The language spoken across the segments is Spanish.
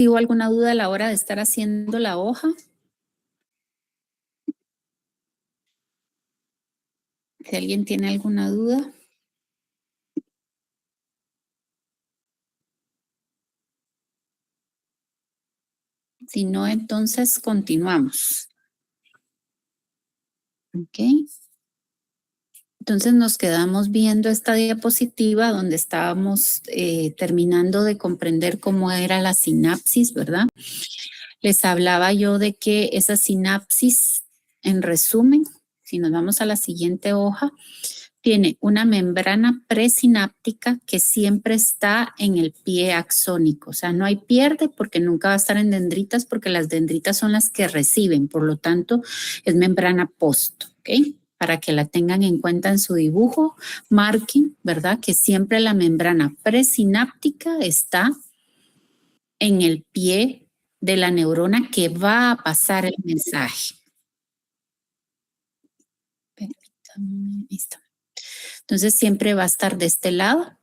¿Hubo alguna duda a la hora de estar haciendo la hoja? Si alguien tiene alguna duda. Si no, entonces continuamos. Ok. Entonces nos quedamos viendo esta diapositiva donde estábamos terminando de comprender cómo era la sinapsis, ¿verdad? Les hablaba yo de que esa sinapsis, en resumen, si nos vamos a la siguiente hoja, tiene una membrana presináptica que siempre está en el pie axónico. O sea, no hay pierde porque nunca va a estar en dendritas porque las dendritas son las que reciben. Por lo tanto, es membrana post, ¿ok? Para que la tengan en cuenta en su dibujo, marquen, ¿verdad? Que siempre la membrana presináptica está en el pie de la neurona que va a pasar el mensaje. Permítame, listo. Entonces siempre va a estar de este lado.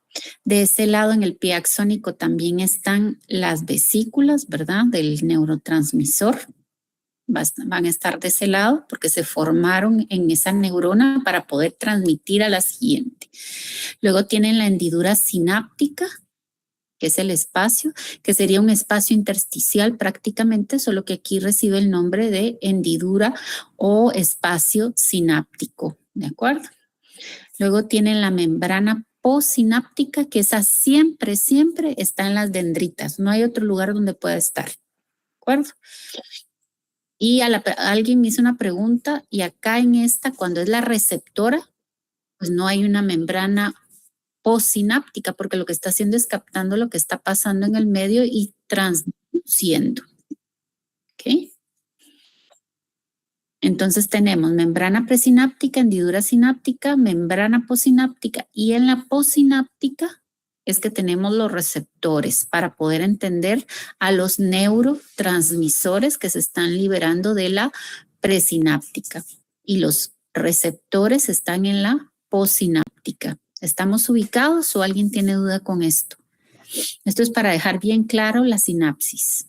De ese lado en el pie axónico también están las vesículas, ¿verdad? Del neurotransmisor. Van a estar de ese lado porque se formaron en esa neurona para poder transmitir a la siguiente. Luego tienen la hendidura sináptica, que es el espacio, que sería un espacio intersticial prácticamente, solo que aquí recibe el nombre de hendidura o espacio sináptico, ¿de acuerdo? Luego tienen la membrana postsináptica, que esa siempre está en las dendritas. No hay otro lugar donde pueda estar. ¿De acuerdo? Y alguien me hizo una pregunta y acá en esta, cuando es la receptora, pues no hay una membrana postsináptica porque lo que está haciendo es captando lo que está pasando en el medio y transduciendo. ¿Ok? Entonces tenemos membrana presináptica, hendidura sináptica, membrana postsináptica y en la postsináptica es que tenemos los receptores para poder entender a los neurotransmisores que se están liberando de la presináptica y los receptores están en la postsináptica. ¿Estamos ubicados o alguien tiene duda con esto? Esto es para dejar bien claro la sinapsis.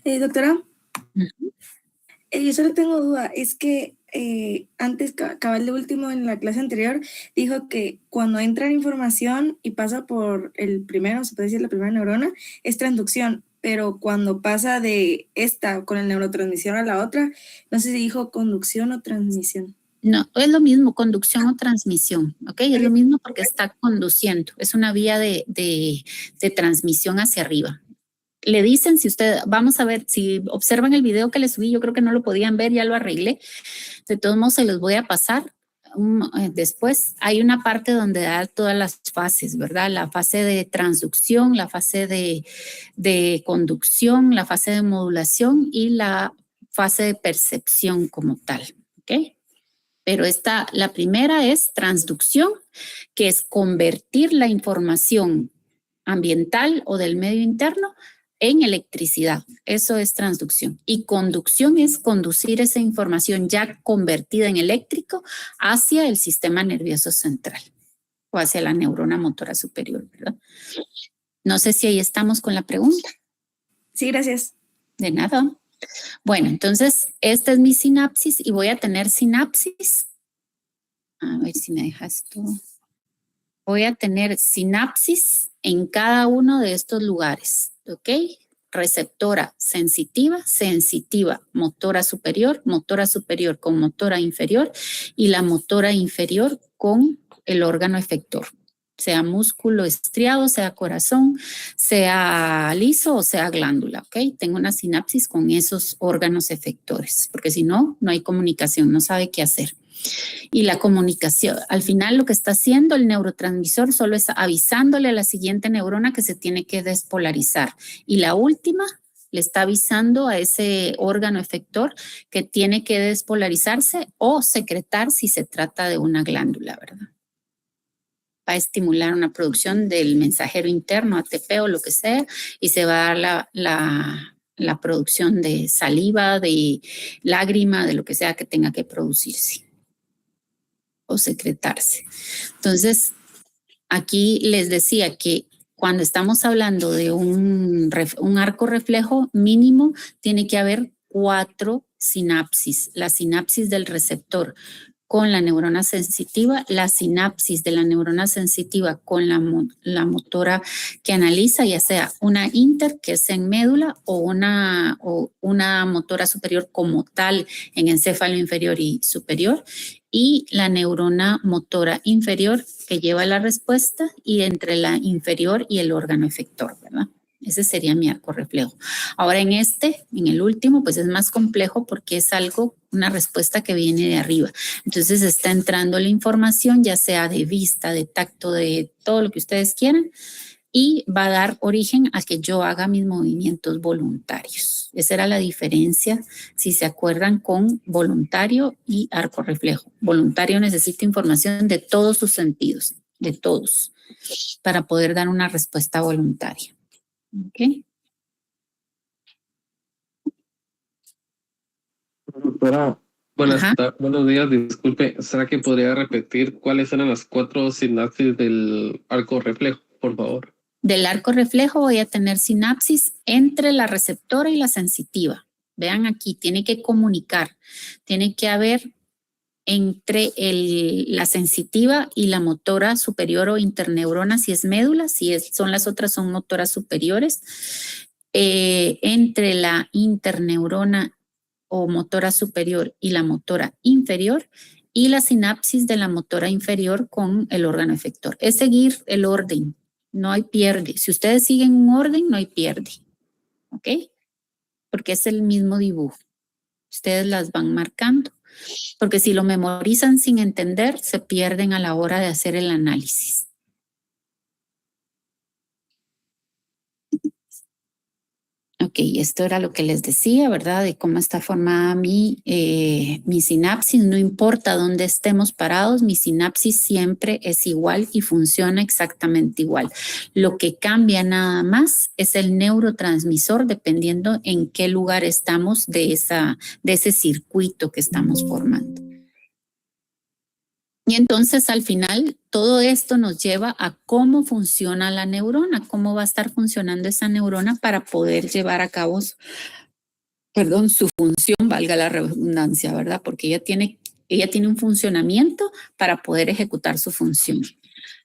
Doctora, yo solo tengo duda, es que antes, cabal de último en la clase anterior, dijo que cuando entra información y pasa por el primero, se puede decir la primera neurona, es transducción, pero cuando pasa de esta con el neurotransmisor a la otra, no sé si dijo conducción o transmisión. No, es lo mismo, conducción o transmisión, ¿ok? Es lo mismo porque está conduciendo, es una vía de transmisión hacia arriba. Le dicen, si usted, vamos a ver, si observan el video que les subí, yo creo que no lo podían ver, ya lo arreglé. De todos modos, se los voy a pasar. Después hay una parte donde da todas las fases, ¿verdad? La fase de transducción, la fase de conducción, la fase de modulación y la fase de percepción como tal, ¿ok? Pero la primera es transducción, que es convertir la información ambiental o del medio interno en electricidad. Eso es transducción. Y conducción es conducir esa información ya convertida en eléctrico hacia el sistema nervioso central o hacia la neurona motora superior, ¿verdad? No sé si ahí estamos con la pregunta. Sí, gracias. De nada. Bueno, entonces esta es mi sinapsis y voy a tener sinapsis. A ver si me dejas tú. Voy a tener sinapsis en cada uno de estos lugares, ¿ok? Receptora sensitiva, motora superior con motora inferior y la motora inferior con el órgano efector, sea músculo estriado, sea corazón, sea liso o sea glándula, ¿ok? Tengo una sinapsis con esos órganos efectores, porque si no, no hay comunicación, no sabe qué hacer. Y la comunicación, al final lo que está haciendo el neurotransmisor solo es avisándole a la siguiente neurona que se tiene que despolarizar. Y la última le está avisando a ese órgano efector que tiene que despolarizarse o secretar si se trata de una glándula, ¿verdad? Va a estimular una producción del mensajero interno, ATP o lo que sea, y se va a dar la producción de saliva, de lágrima, de lo que sea que tenga que producirse o secretarse. Entonces, aquí les decía que Cuando estamos hablando de un arco reflejo mínimo, tiene que haber 4 sinapsis. La sinapsis del receptor con la neurona sensitiva, la sinapsis de la neurona sensitiva con la motora que analiza, ya sea una inter, que es en médula, o una motora superior como tal en encéfalo inferior y superior, y la neurona motora inferior que lleva la respuesta, y entre la inferior y el órgano efector, ¿verdad? Ese sería mi arco reflejo. Ahora en el último, pues es más complejo porque es una respuesta que viene de arriba. Entonces está entrando la información, ya sea de vista, de tacto, de todo lo que ustedes quieran, y va a dar origen a que yo haga mis movimientos voluntarios. Esa era la diferencia, si se acuerdan, con voluntario y arco reflejo. Voluntario necesita información de todos sus sentidos, de todos, para poder dar una respuesta voluntaria. ¿Ok? Doctora, buenos días, disculpe, ¿será que podría repetir cuáles eran las 4 sinapsis del arco reflejo, por favor? Del arco reflejo voy a tener sinapsis entre la receptora y la sensitiva. Vean aquí, tiene que comunicar, tiene que haber entre la sensitiva y la motora superior o interneurona, si es médula, son las otras, son motoras superiores, entre la interneurona o motora superior y la motora inferior, y la sinapsis de la motora inferior con el órgano efector. Es seguir el orden, no hay pierde. Si ustedes siguen un orden, no hay pierde, ¿ok? Porque es el mismo dibujo. Ustedes las van marcando, porque si lo memorizan sin entender, se pierden a la hora de hacer el análisis. Ok, esto era lo que les decía, ¿verdad? De cómo está formada mi sinapsis. No importa dónde estemos parados, mi sinapsis siempre es igual y funciona exactamente igual. Lo que cambia nada más es el neurotransmisor, dependiendo en qué lugar estamos de ese circuito que estamos formando. Y entonces al final todo esto nos lleva a cómo funciona la neurona, cómo va a estar funcionando esa neurona para poder llevar a cabo, su función, valga la redundancia, ¿verdad? Porque ella tiene un funcionamiento para poder ejecutar su función.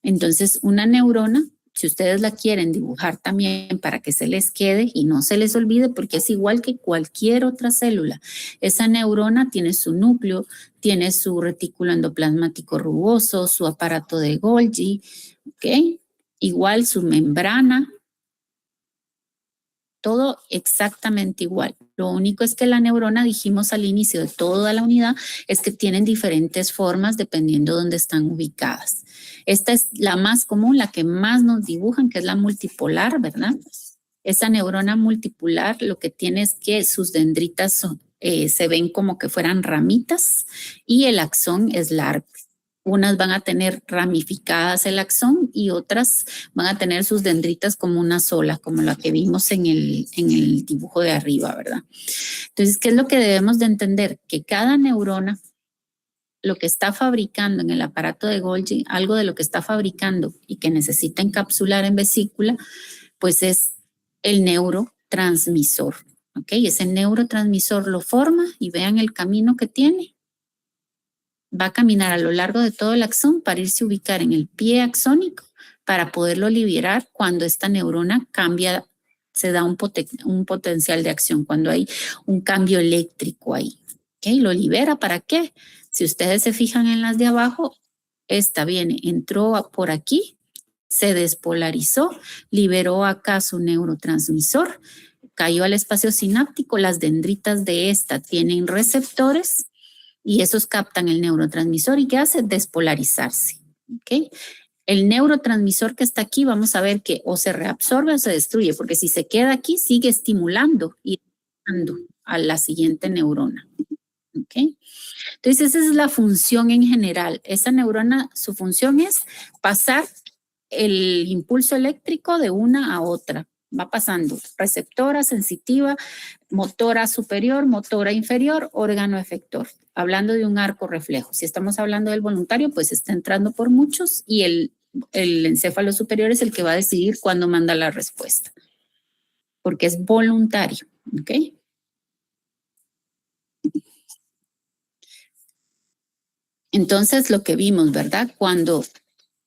Entonces una neurona, si ustedes la quieren dibujar también para que se les quede y no se les olvide, porque es igual que cualquier otra célula. Esa neurona tiene su núcleo, tiene su retículo endoplasmático rugoso, su aparato de Golgi, ¿ok? Igual su membrana, todo exactamente igual. Lo único es que la neurona, dijimos al inicio de toda la unidad, es que tienen diferentes formas dependiendo de dónde están ubicadas. Esta es la más común, la que más nos dibujan, que es la multipolar, ¿verdad? Esa neurona multipolar lo que tiene es que sus dendritas se ven como que fueran ramitas y el axón es largo. Unas van a tener ramificadas el axón y otras van a tener sus dendritas como una sola, como la que vimos en el dibujo de arriba, ¿verdad? Entonces, ¿qué es lo que debemos de entender? Que cada neurona, lo que está fabricando en el aparato de Golgi, algo de lo que está fabricando y que necesita encapsular en vesícula, pues es el neurotransmisor, ¿ok? Ese neurotransmisor lo forma y vean el camino que tiene. Va a caminar a lo largo de todo el axón para irse a ubicar en el pie axónico para poderlo liberar cuando esta neurona cambia, se da un potencial de acción, cuando hay un cambio eléctrico ahí. ¿Ok? Lo libera, ¿para qué? Si ustedes se fijan en las de abajo, esta viene, entró por aquí, se despolarizó, liberó acá su neurotransmisor, cayó al espacio sináptico, las dendritas de esta tienen receptores y esos captan el neurotransmisor y ¿qué hace? Despolarizarse. ¿Ok? El neurotransmisor que está aquí, vamos a ver que o se reabsorbe o se destruye, porque si se queda aquí, sigue estimulando y dando a la siguiente neurona. ¿Ok? Entonces, esa es la función en general. Esa neurona, su función es pasar el impulso eléctrico de una a otra. Va pasando receptora, sensitiva, motora superior, motora inferior, órgano efector. Hablando de un arco reflejo. Si estamos hablando del voluntario, pues está entrando por muchos y el el encéfalo superior es el que va a decidir cuándo manda la respuesta, porque es voluntario, ¿ok? Entonces, lo que vimos, ¿verdad?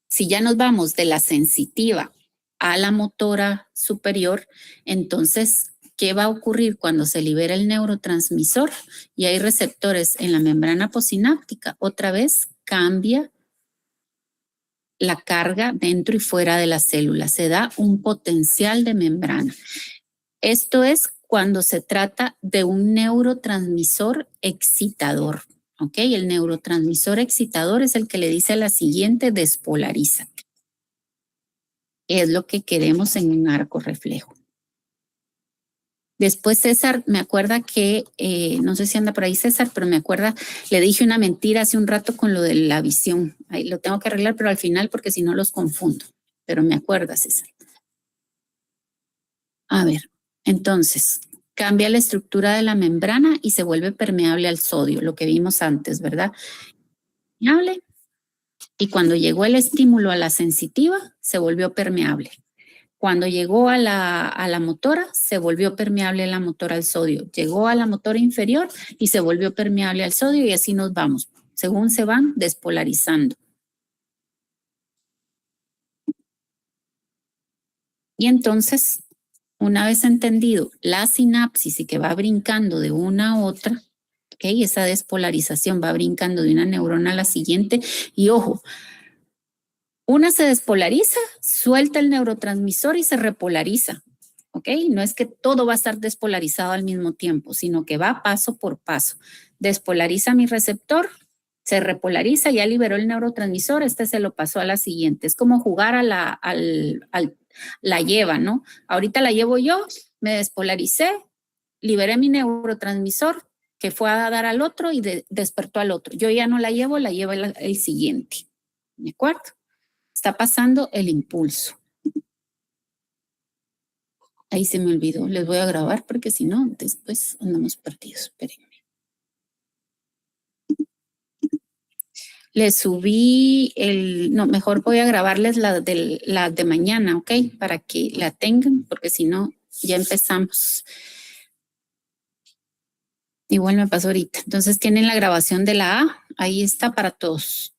Si ya nos vamos de la sensitiva a la motora superior, entonces, ¿qué va a ocurrir cuando se libera el neurotransmisor y hay receptores en la membrana postsináptica? Otra vez cambia la carga dentro y fuera de la célula. Se da un potencial de membrana. Esto es cuando se trata de un neurotransmisor excitador. ¿Ok? El neurotransmisor excitador es el que le dice a la siguiente, despolarízate. Es lo que queremos en un arco reflejo. Después César, me acuerda que, no sé si anda por ahí César, pero me acuerda, le dije una mentira hace un rato con lo de la visión. Ahí lo tengo que arreglar, pero al final porque si no los confundo. Pero me acuerda César. A ver, entonces, cambia la estructura de la membrana y se vuelve permeable al sodio, lo que vimos antes, ¿verdad? Permeable. Y cuando llegó el estímulo a la sensitiva, se volvió permeable. Cuando llegó a la motora, se volvió permeable la motora al sodio. Llegó a la motora inferior y se volvió permeable al sodio y así nos vamos, según se van despolarizando. Y entonces, una vez entendido la sinapsis y que va brincando de una a otra, ¿okay? Esa despolarización va brincando de una neurona a la siguiente y ojo, una se despolariza, suelta el neurotransmisor y se repolariza, ¿ok? No es que todo va a estar despolarizado al mismo tiempo, sino que va paso por paso. Despolariza mi receptor, se repolariza, ya liberó el neurotransmisor, este se lo pasó a la siguiente. Es como jugar a la lleva, ¿no? Ahorita la llevo yo, me despolaricé, liberé mi neurotransmisor que fue a dar al otro y despertó al otro. Yo ya no la llevo el siguiente, ¿de acuerdo? Está pasando el impulso. Ahí se me olvidó. Les voy a grabar porque si no, después andamos perdidos. Espérenme. Les subí no, mejor voy a grabarles la de mañana, ¿ok? Para que la tengan, porque si no, ya empezamos. Igual me pasó ahorita. Entonces tienen la grabación de la A. Ahí está para todos.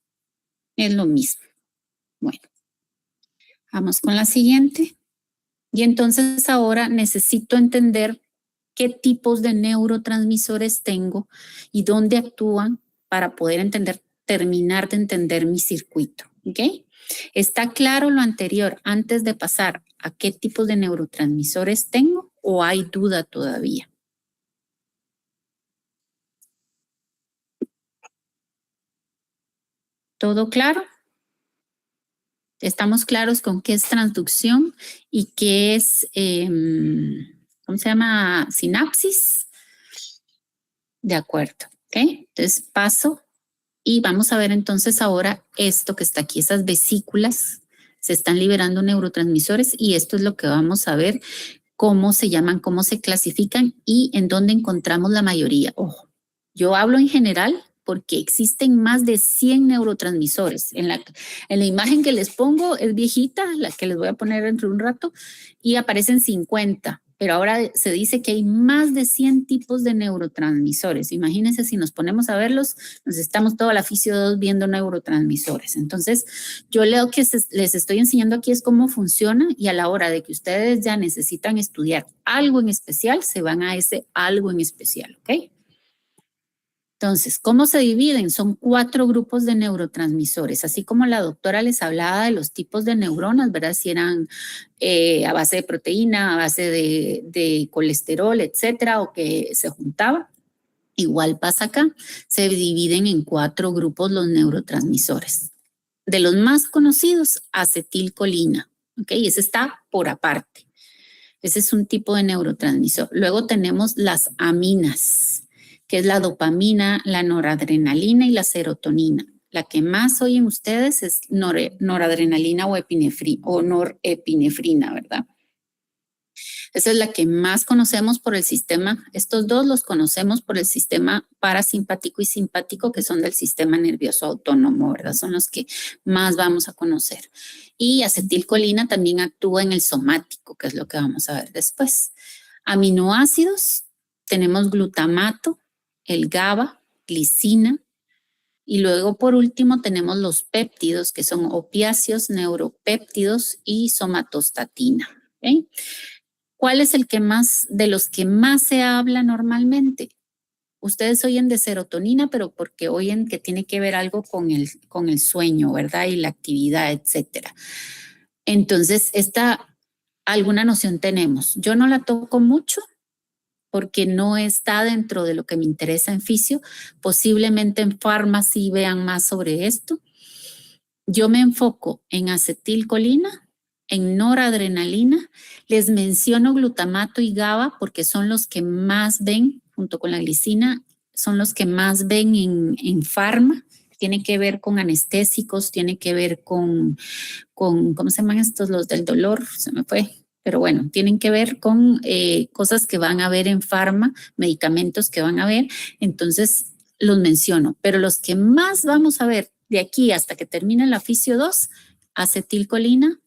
Es lo mismo. Bueno. Vamos con la siguiente. Y entonces ahora necesito entender qué tipos de neurotransmisores tengo y dónde actúan para poder terminar de entender mi circuito. ¿Ok? ¿Está claro lo anterior antes de pasar a qué tipos de neurotransmisores tengo o hay duda todavía? ¿Todo claro? ¿Estamos claros con qué es transducción y qué es, ¿cómo se llama? Sinapsis. De acuerdo, ¿ok? Entonces paso y vamos a ver entonces ahora esto que está aquí, esas vesículas, se están liberando neurotransmisores y esto es lo que vamos a ver, cómo se llaman, cómo se clasifican y en dónde encontramos la mayoría. Ojo, yo hablo en general porque existen más de 100 neurotransmisores. En la imagen que les pongo es viejita, la que les voy a poner dentro de un rato, y aparecen 50. Pero ahora se dice que hay más de 100 tipos de neurotransmisores. Imagínense si nos ponemos a verlos, nos estamos toda la fisio 2 viendo neurotransmisores. Entonces, yo lo que les estoy enseñando aquí es cómo funciona y a la hora de que ustedes ya necesitan estudiar algo en especial, se van a ese algo en especial, ¿ok? Entonces, ¿cómo se dividen? Son 4 grupos de neurotransmisores, así como la doctora les hablaba de los tipos de neuronas, ¿verdad? Si eran a base de proteína, a base de colesterol, etcétera, o que se juntaban. Igual pasa acá, se dividen en 4 grupos los neurotransmisores. De los más conocidos, acetilcolina, ¿ok? Y ese está por aparte. Ese es un tipo de neurotransmisor. Luego tenemos las amikas, que es la dopamina, la noradrenalina y la serotonina. La que más oyen ustedes es noradrenalina o norepinefrina, ¿verdad? Esa es la que más conocemos por el sistema. Estos dos los conocemos por el sistema parasimpático y simpático, que son del sistema nervioso autónomo, ¿verdad? Son los que más vamos a conocer. Y acetilcolina también actúa en el somático, que es lo que vamos a ver después. Aminoácidos, tenemos glutamato, el GABA, glicina, y luego por último tenemos los péptidos, que son opiáceos, neuropéptidos y somatostatina. ¿Okay? ¿Cuál es el que más, de los que más se habla normalmente? Ustedes oyen de serotonina, pero porque oyen que tiene que ver algo con el sueño, ¿verdad? Y la actividad, etcétera. Entonces, alguna noción tenemos. Yo no la toco mucho porque no está dentro de lo que me interesa en fisio. Posiblemente en farma sí vean más sobre esto. Yo me enfoco en acetilcolina, en noradrenalina. Les menciono glutamato y GABA porque son los que más ven, junto con la glicina, son los que más ven en farma. Tiene que ver con anestésicos, tiene que ver con ¿cómo se llaman estos? Los del dolor, se me fue. Pero bueno, tienen que ver con cosas que van a ver en farma, medicamentos que van a ver. Entonces, los menciono. Pero los que más vamos a ver de aquí hasta que termine la fisio 2, acetilcolina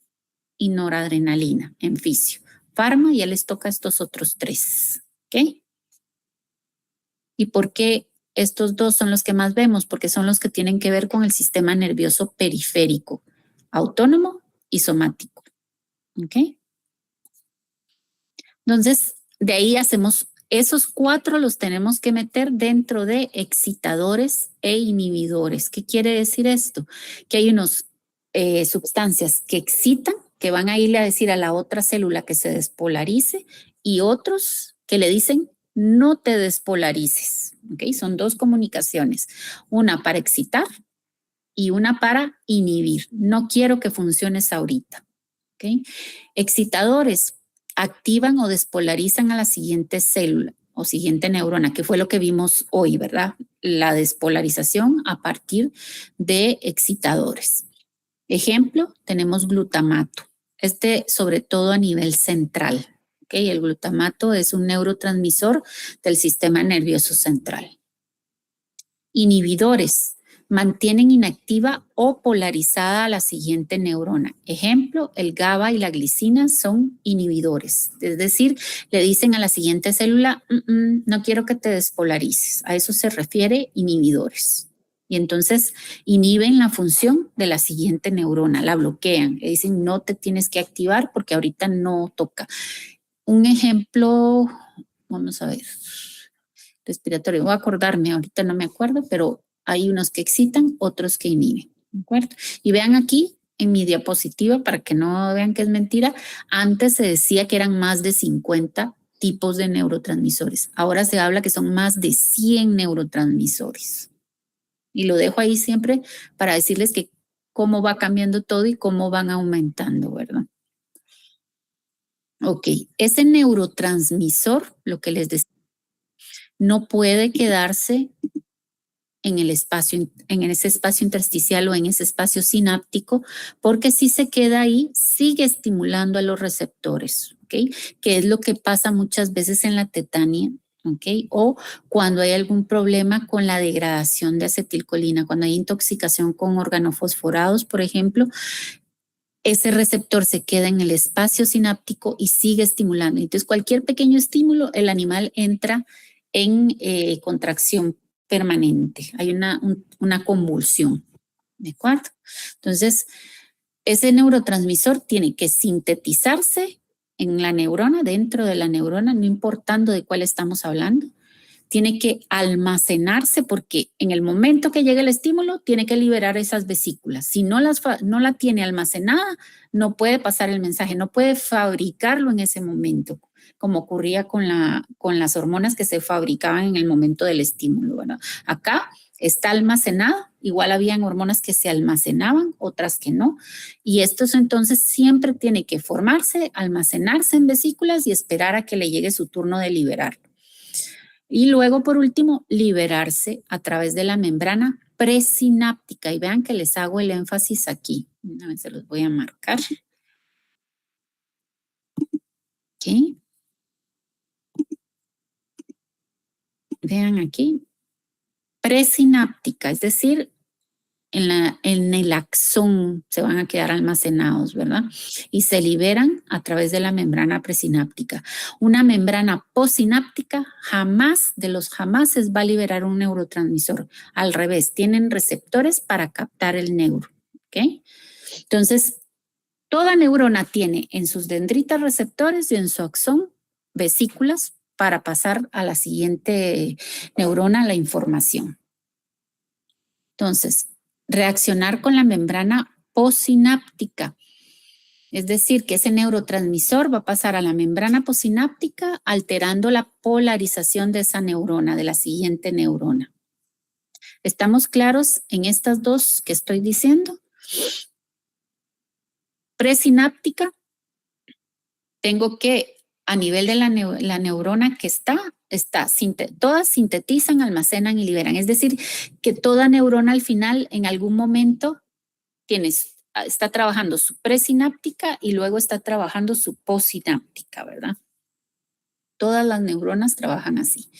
y noradrenalina en fisio. Farma ya les toca estos otros 3. ¿Ok? ¿Y por qué estos 2 son los que más vemos? Porque son los que tienen que ver con el sistema nervioso periférico, autónomo y somático. ¿Ok? Entonces, de ahí hacemos, esos 4 los tenemos que meter dentro de excitadores e inhibidores. ¿Qué quiere decir esto? Que hay unas sustancias que excitan, que van a irle a decir a la otra célula que se despolarice, y otros que le dicen no te despolarices. ¿Ok? Son 2 comunicaciones, una para excitar y una para inhibir. No quiero que funciones ahorita. ¿Ok? Excitadores activan o despolarizan a la siguiente célula o siguiente neurona, que fue lo que vimos hoy, ¿verdad? La despolarización a partir de excitadores. Ejemplo, tenemos glutamato. Sobre todo a nivel central. ¿Okay? El glutamato es un neurotransmisor del sistema nervioso central. Inhibidores. Mantienen inactiva o polarizada a la siguiente neurona. Ejemplo, el GABA y la glicina son inhibidores. Es decir, le dicen a la siguiente célula, no quiero que te despolarices. A eso se refiere inhibidores. Y entonces inhiben la función de la siguiente neurona, la bloquean. Le dicen, no te tienes que activar porque ahorita no toca. Un ejemplo, vamos a ver, respiratorio. Voy a acordarme, ahorita no me acuerdo, pero hay unos que excitan, otros que inhiben. ¿De acuerdo? Y vean aquí en mi diapositiva, para que no vean que es mentira, antes se decía que eran más de 50 tipos de neurotransmisores. Ahora se habla que son más de 100 neurotransmisores. Y lo dejo ahí siempre para decirles que cómo va cambiando todo y cómo van aumentando, ¿verdad? Ok, ese neurotransmisor, lo que les decía, no puede quedarse en ese espacio intersticial o en ese espacio sináptico, porque si se queda ahí, sigue estimulando a los receptores, ¿ok? Que es lo que pasa muchas veces en la tetania, ¿ok? O cuando hay algún problema con la degradación de acetilcolina, cuando hay intoxicación con organofosforados, por ejemplo, ese receptor se queda en el espacio sináptico y sigue estimulando. Entonces, cualquier pequeño estímulo, el animal entra en contracción permanente. Hay una convulsión, ¿de acuerdo? Entonces, ese neurotransmisor tiene que sintetizarse en la neurona, dentro de la neurona, no importando de cuál estamos hablando. Tiene que almacenarse porque en el momento que llegue el estímulo tiene que liberar esas vesículas. Si no la tiene almacenada, no puede pasar el mensaje, no puede fabricarlo en ese momento, como ocurría con las hormonas que se fabricaban en el momento del estímulo, ¿verdad? Acá está almacenado, igual habían hormonas que se almacenaban, otras que no, y esto entonces siempre tiene que formarse, almacenarse en vesículas y esperar a que le llegue su turno de liberarlo. Y luego, por último, liberarse a través de la membrana presináptica. Y vean que les hago el énfasis aquí. A ver, se los voy a marcar. ¿Ok? vean aquí, presináptica, es decir, en el axón se van a quedar almacenados, ¿verdad? Y se liberan a través de la membrana presináptica. Una membrana postsináptica jamás, de los jamases, va a liberar un neurotransmisor. Al revés, tienen receptores para captar el neuro, ¿ok? Entonces, toda neurona tiene en sus dendritas receptores y en su axón vesículas para pasar a la siguiente neurona la información. Entonces, reaccionar con la membrana postsináptica. Es decir, que ese neurotransmisor va a pasar a la membrana postsináptica alterando la polarización de esa neurona, de la siguiente neurona. ¿Estamos claros en estas dos que estoy diciendo? Presináptica, tengo que a nivel de la neurona que todas sintetizan, almacenan y liberan. Es decir, que toda neurona al final, en algún momento, está trabajando su presináptica y luego está trabajando su postsináptica, ¿verdad? Todas las neuronas trabajan así.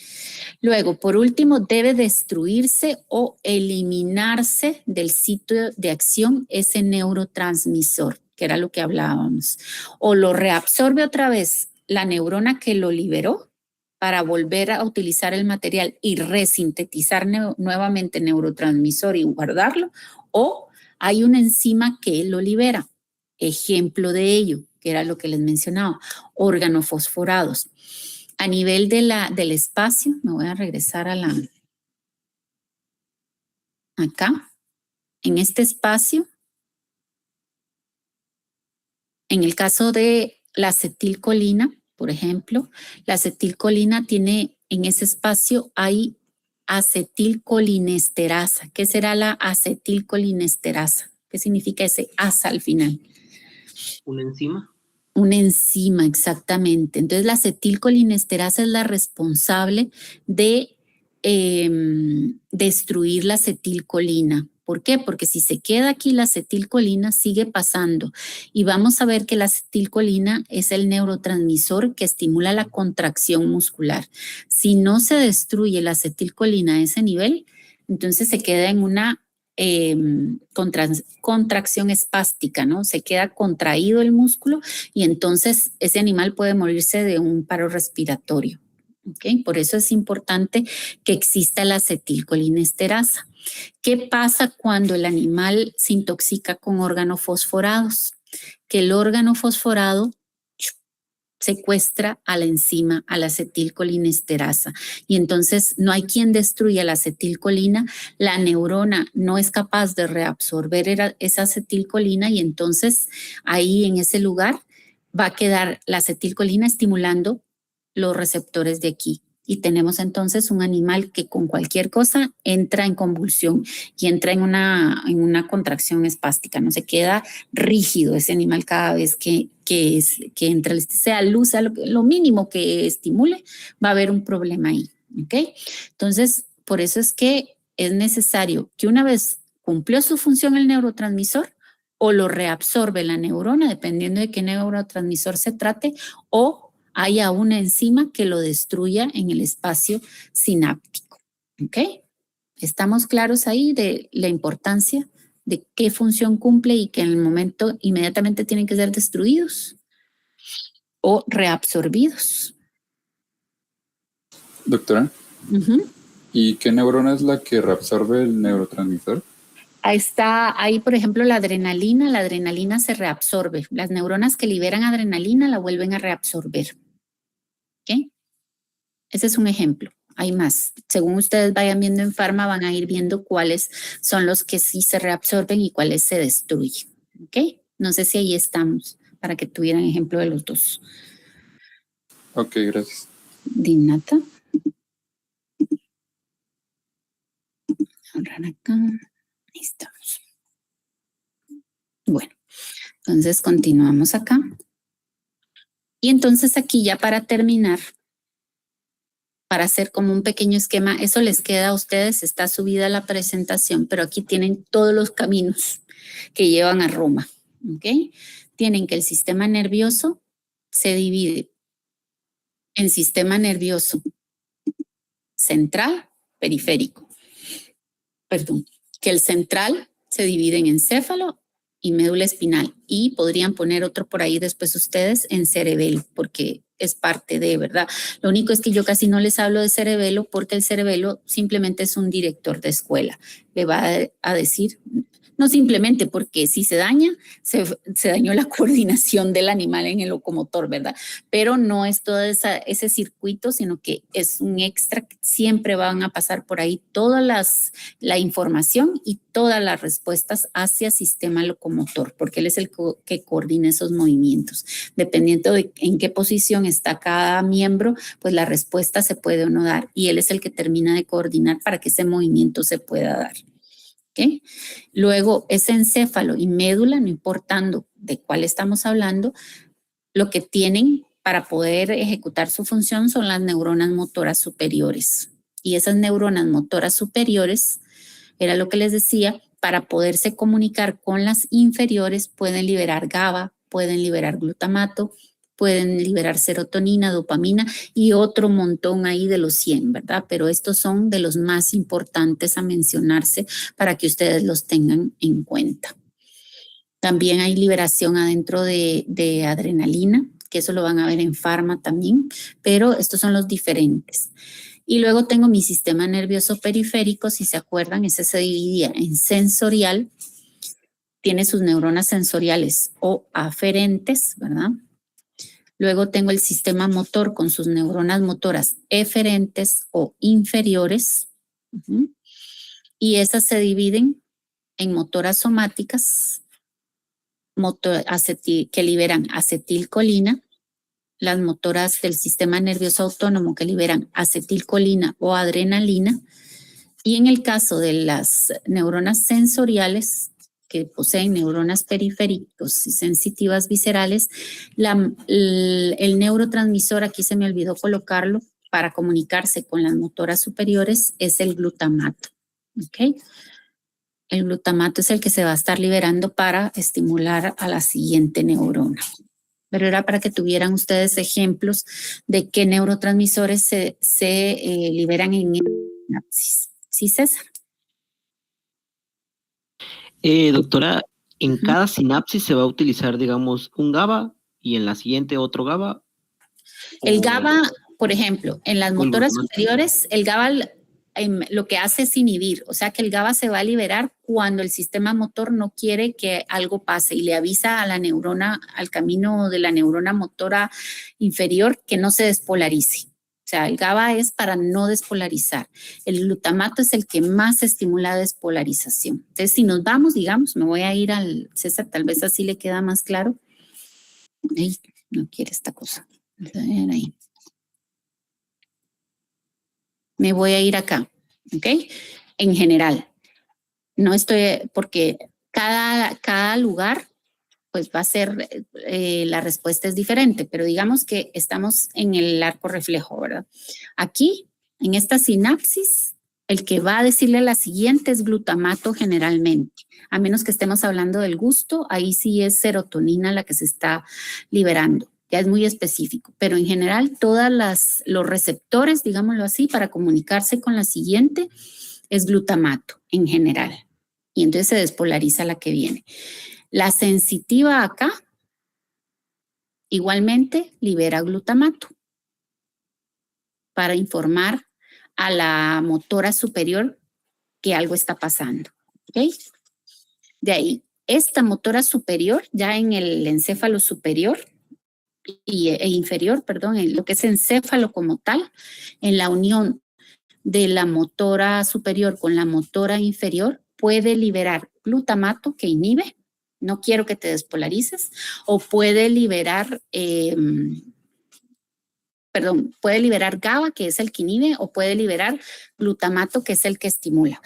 Luego, por último, debe destruirse o eliminarse del sitio de acción ese neurotransmisor, que era lo que hablábamos. O lo reabsorbe otra vez la neurona que lo liberó para volver a utilizar el material y resintetizar nuevamente neurotransmisor y guardarlo, o hay una enzima que lo libera. Ejemplo de ello, que era lo que les mencionaba, organofosforados. A nivel del espacio, me voy a regresar a acá, en este espacio, en el caso de la acetilcolina, por ejemplo, la acetilcolina tiene, en ese espacio hay acetilcolinesterasa. ¿Qué será la acetilcolinesterasa? ¿Qué significa ese asa al final? ¿Una enzima? Una enzima, exactamente. Entonces, la acetilcolinesterasa es la responsable de destruir la acetilcolina. ¿Por qué? Porque si se queda aquí la acetilcolina, sigue pasando. Y vamos a ver que la acetilcolina es el neurotransmisor que estimula la contracción muscular. Si no se destruye la acetilcolina a ese nivel, entonces se queda en una contracción espástica, ¿no? Se queda contraído el músculo y entonces ese animal puede morirse de un paro respiratorio. ¿Okay? Por eso es importante que exista la acetilcolinesterasa. ¿Qué pasa cuando el animal se intoxica con organofosforados? Que el órgano fosforado secuestra a la enzima, a la acetilcolinesterasa. Y entonces no hay quien destruya la acetilcolina, la neurona no es capaz de reabsorber esa acetilcolina y entonces ahí en ese lugar va a quedar la acetilcolina estimulando los receptores de aquí. Y tenemos entonces un animal que con cualquier cosa entra en convulsión y entra en una contracción espástica, no se queda rígido ese animal cada vez que entra, sea luz, sea lo mínimo que estimule, va a haber un problema ahí, ¿ok? Entonces, por eso es que es necesario que una vez cumplió su función el neurotransmisor, o lo reabsorbe la neurona, dependiendo de qué neurotransmisor se trate, o haya una enzima que lo destruya en el espacio sináptico. ¿Ok? ¿Estamos claros ahí de la importancia de qué función cumple y que en el momento inmediatamente tienen que ser destruidos o reabsorbidos? Doctora, ¿y qué neurona es la que reabsorbe el neurotransmisor? Ahí, por ejemplo, la adrenalina se reabsorbe. Las neuronas que liberan adrenalina la vuelven a reabsorber. ¿Ok? Ese es un ejemplo. Hay más. Según ustedes vayan viendo en Pharma, van a ir viendo cuáles son los que sí se reabsorben y cuáles se destruyen. ¿Ok? No sé si ahí estamos, para que tuvieran ejemplo de los dos. Ok, gracias. Dinata. Ahora acá. Ahí estamos. Bueno, entonces continuamos acá. Y entonces aquí ya para terminar, para hacer como un pequeño esquema, eso les queda a ustedes, está subida la presentación, pero aquí tienen todos los caminos que llevan a Roma, ¿ok? Tienen que el sistema nervioso se divide en sistema nervioso central, periférico. Perdón, que el central se divide en encéfalo y médula espinal. Y podrían poner otro por ahí después ustedes en cerebelo, porque es parte de, ¿verdad? Lo único es que yo casi no les hablo de cerebelo porque el cerebelo simplemente es un director de escuela. Le va a decir, no simplemente porque si se daña, se dañó la coordinación del animal en el locomotor, ¿verdad? Pero no es todo ese circuito, sino que es un extra que siempre van a pasar por ahí toda la información y todas las respuestas hacia sistema locomotor, porque él es el que coordina esos movimientos. Dependiendo de en qué posición está cada miembro, pues la respuesta se puede o no dar y él es el que termina de coordinar para que ese movimiento se pueda dar. ¿Okay? Luego, ese encéfalo y médula, no importando de cuál estamos hablando, lo que tienen para poder ejecutar su función son las neuronas motoras superiores. Y esas neuronas motoras superiores, era lo que les decía, para poderse comunicar con las inferiores pueden liberar GABA, pueden liberar glutamato, pueden liberar serotonina, dopamina y otro montón ahí de los 100, ¿verdad? Pero estos son de los más importantes a mencionarse para que ustedes los tengan en cuenta. También hay liberación adentro de adrenalina, que eso lo van a ver en Pharma también, pero estos son los diferentes. Y luego tengo mi sistema nervioso periférico, si se acuerdan, ese se dividía en sensorial, tiene sus neuronas sensoriales o aferentes, ¿verdad? Luego tengo el sistema motor con sus neuronas motoras eferentes o inferiores. Y esas se dividen en motoras somáticas, que liberan acetilcolina, las motoras del sistema nervioso autónomo que liberan acetilcolina o adrenalina. Y en el caso de las neuronas sensoriales, que poseen neuronas periféricos y sensitivas viscerales, el neurotransmisor, aquí se me olvidó colocarlo, para comunicarse con las motoras superiores es el glutamato. ¿Okay? El glutamato es el que se va a estar liberando para estimular a la siguiente neurona. Pero era para que tuvieran ustedes ejemplos de qué neurotransmisores se liberan en el sinapsis. ¿Sí, César? Doctora, en cada sinapsis se va a utilizar, digamos, un GABA y en la siguiente otro GABA. El GABA, por ejemplo, en las motoras superiores, el GABA lo que hace es inhibir, o sea que el GABA se va a liberar cuando el sistema motor no quiere que algo pase y le avisa a la neurona, al camino de la neurona motora inferior que no se despolarice. O sea, el GABA es para no despolarizar. El glutamato es el que más estimula la despolarización. Entonces, si nos vamos, digamos, me voy a ir al César, tal vez así le queda más claro. Ay, no quiere esta cosa. Ahí. Me voy a ir acá, ¿ok? En general. No estoy, porque cada lugar pues va a ser, la respuesta es diferente, pero digamos que estamos en el arco reflejo, ¿verdad? Aquí, en esta sinapsis, el que va a decirle la siguiente es glutamato generalmente, a menos que estemos hablando del gusto, ahí sí es serotonina la que se está liberando, ya es muy específico, pero en general todos los receptores, digámoslo así, para comunicarse con la siguiente es glutamato en general, y entonces se despolariza la que viene. La sensitiva acá igualmente libera glutamato para informar a la motora superior que algo está pasando. ¿Okay? De ahí, esta motora superior, ya en el encéfalo superior e inferior, perdón, en lo que es encéfalo como tal, en la unión de la motora superior con la motora inferior, puede liberar glutamato que inhibe. No quiero que te despolarices, o puede liberar, puede liberar GABA, que es el que inhibe, o puede liberar glutamato, que es el que estimula.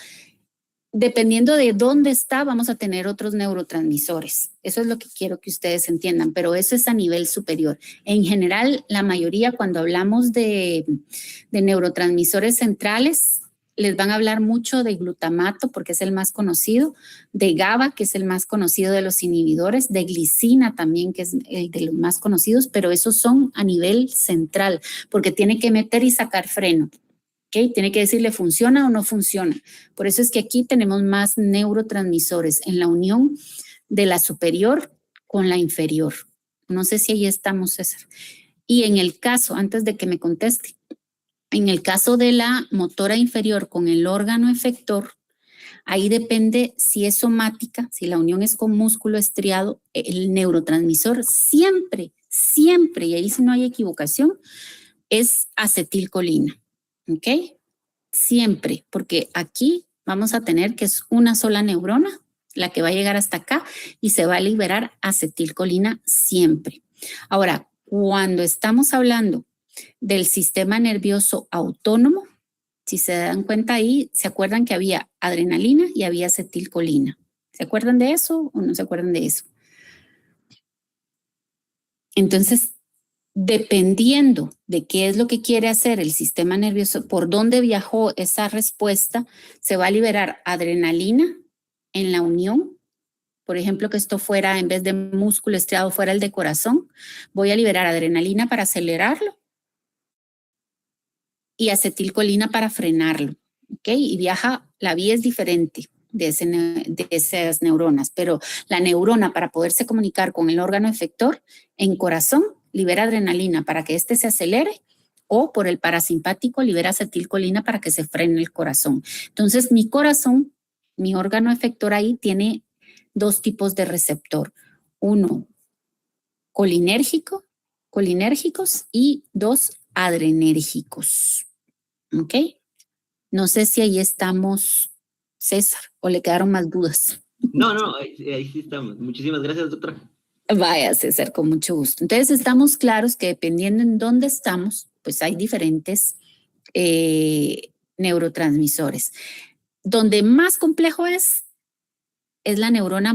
Dependiendo de dónde está, vamos a tener otros neurotransmisores. Eso es lo que quiero que ustedes entiendan, pero eso es a nivel superior. En general, la mayoría, cuando hablamos de neurotransmisores centrales, les van a hablar mucho de glutamato porque es el más conocido, de GABA, que es el más conocido de los inhibidores, de glicina también, que es el de los más conocidos, pero esos son a nivel central porque tiene que meter y sacar freno. ¿ok? Tiene que decirle funciona o no funciona. Por eso es que aquí tenemos más neurotransmisores en la unión de la superior con la inferior. No sé si ahí estamos, César. Y en el caso, antes de que me conteste, en el caso de la motora inferior con el órgano efector, ahí depende si es somática, si la unión es con músculo estriado, el neurotransmisor siempre, siempre, y ahí si no hay equivocación, es acetilcolina, ¿ok? Siempre, porque aquí vamos a tener que es una sola neurona, la que va a llegar hasta acá y se va a liberar acetilcolina siempre. Ahora, cuando estamos hablando del sistema nervioso autónomo, si se dan cuenta ahí, ¿se acuerdan que había adrenalina y había acetilcolina? ¿Se acuerdan de eso o no se acuerdan de eso? Entonces, dependiendo de qué es lo que quiere hacer el sistema nervioso, por dónde viajó esa respuesta, se va a liberar adrenalina en la unión. Por ejemplo, que esto fuera, en vez de músculo estriado, fuera el de corazón. Voy a liberar adrenalina para acelerarlo y acetilcolina para frenarlo. ¿Ok? Y viaja, la vía es diferente de esas neuronas, pero la neurona para poderse comunicar con el órgano efector en corazón libera adrenalina para que éste se acelere o por el parasimpático libera acetilcolina para que se frene el corazón. Entonces mi corazón, mi órgano efector ahí tiene dos tipos de receptor. Uno colinérgicos y dos adrenérgicos. ¿Ok? No sé si ahí estamos, César, o le quedaron más dudas. No, ahí sí estamos. Muchísimas gracias, doctora. Vaya, César, con mucho gusto. Entonces, estamos claros que dependiendo en dónde estamos, pues hay diferentes neurotransmisores. Donde más complejo es la neurona,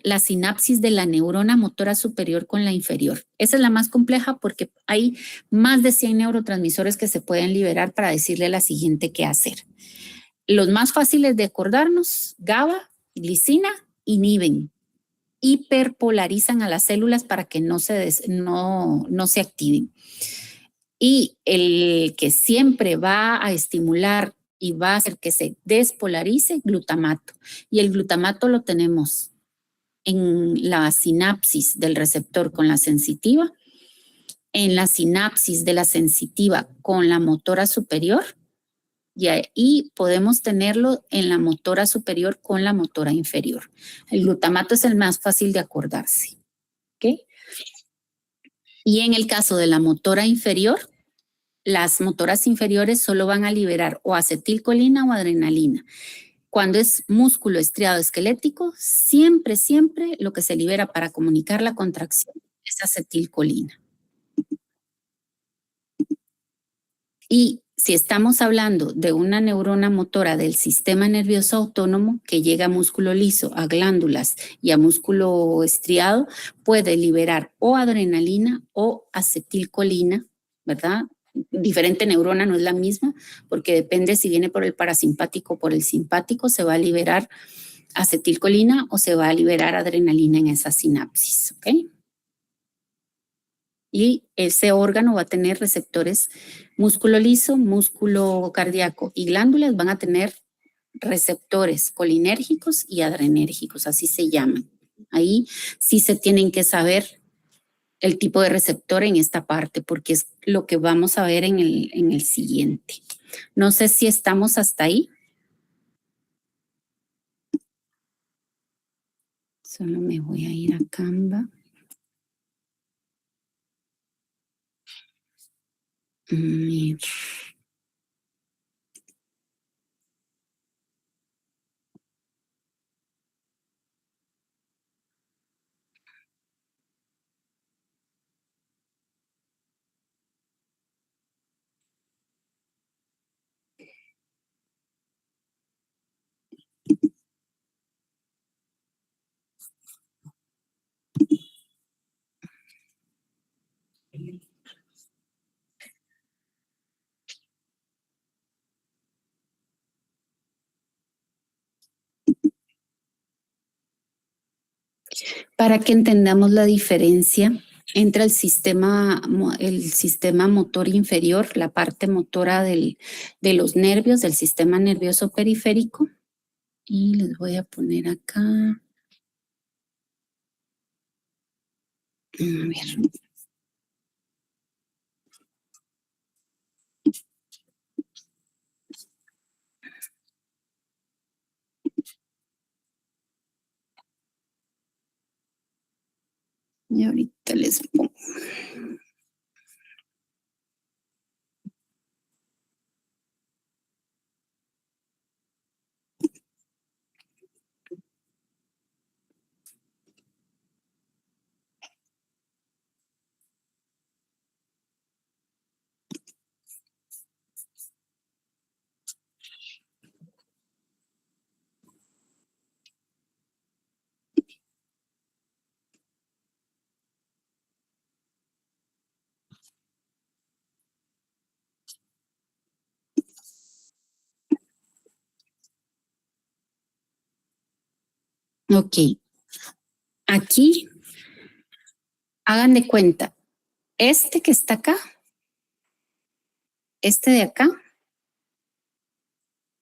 la sinapsis de la neurona motora superior con la inferior. Esa es la más compleja porque hay más de 100 neurotransmisores que se pueden liberar para decirle a la siguiente qué hacer. Los más fáciles de acordarnos, GABA, glicina, inhiben, hiperpolarizan a las células para que no se activen. Y el que siempre va a estimular y va a hacer que se despolarice, glutamato. Y el glutamato lo tenemos en la sinapsis del receptor con la sensitiva, en la sinapsis de la sensitiva con la motora superior, y ahí podemos tenerlo en la motora superior con la motora inferior. El glutamato es el más fácil de acordarse. ¿Ok? Y en el caso de la motora inferior, las motoras inferiores solo van a liberar o acetilcolina o adrenalina. Cuando es músculo estriado esquelético, siempre lo que se libera para comunicar la contracción es acetilcolina. Y si estamos hablando de una neurona motora del sistema nervioso autónomo que llega a músculo liso, a glándulas y a músculo estriado, puede liberar o adrenalina o acetilcolina, ¿verdad? Diferente neurona, no es la misma, porque depende si viene por el parasimpático o por el simpático, se va a liberar acetilcolina o se va a liberar adrenalina en esa sinapsis, ¿ok? Y ese órgano va a tener receptores, músculo liso, músculo cardíaco y glándulas van a tener receptores colinérgicos y adrenérgicos, así se llaman. Ahí sí se tienen que saber el tipo de receptor en esta parte, porque es lo que vamos a ver en el siguiente. No sé si estamos hasta ahí. Solo me voy a ir a Canva. Para que entendamos la diferencia entra el sistema motor inferior, la parte motora de los nervios, del sistema nervioso periférico. Y les voy a poner acá. A ver. Y ahorita les pongo. Ok. Aquí, hagan de cuenta, este que está acá, este de acá,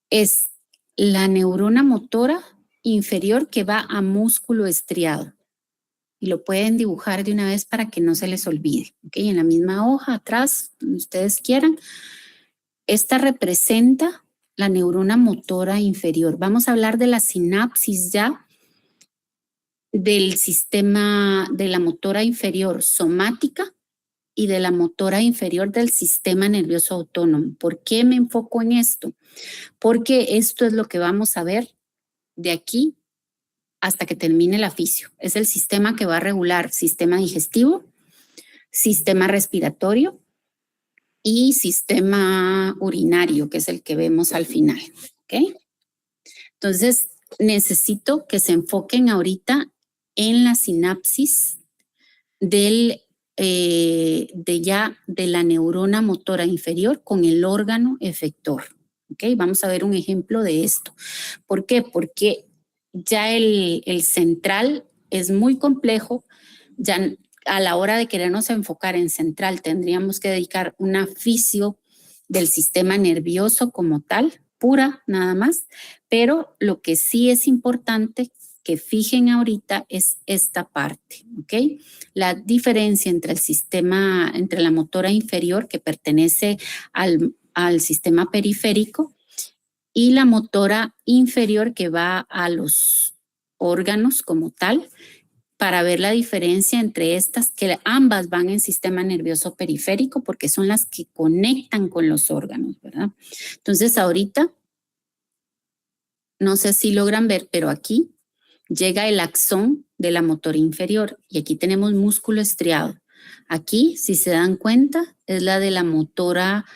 es la neurona motora inferior que va a músculo estriado. Y lo pueden dibujar de una vez para que no se les olvide. ¿Ok? En la misma hoja, atrás, donde ustedes quieran. Esta representa la neurona motora inferior. Vamos a hablar de la sinapsis ya del sistema de la motora inferior somática y de la motora inferior del sistema nervioso autónomo. ¿Por qué me enfoco en esto? Porque esto es lo que vamos a ver de aquí hasta que termine la fisio. Es el sistema que va a regular sistema digestivo, sistema respiratorio y sistema urinario, que es el que vemos al final. ¿Ok? Entonces, necesito que se enfoquen ahorita en la sinapsis de la neurona motora inferior con el órgano efector. ¿Ok? Vamos a ver un ejemplo de esto. ¿Por qué? Porque ya el central es muy complejo. Ya a la hora de querernos enfocar en central, tendríamos que dedicar una fisio del sistema nervioso como tal, pura nada más. Pero lo que sí es importante que fijen ahorita es esta parte, ¿ok? La diferencia entre el sistema, entre la motora inferior que pertenece al sistema periférico y la motora inferior que va a los órganos como tal, para ver la diferencia entre estas, que ambas van en sistema nervioso periférico porque son las que conectan con los órganos, ¿verdad? Entonces ahorita, no sé si logran ver, pero aquí llega el axón de la motora inferior y aquí tenemos músculo estriado. Aquí, si se dan cuenta, es la de la motora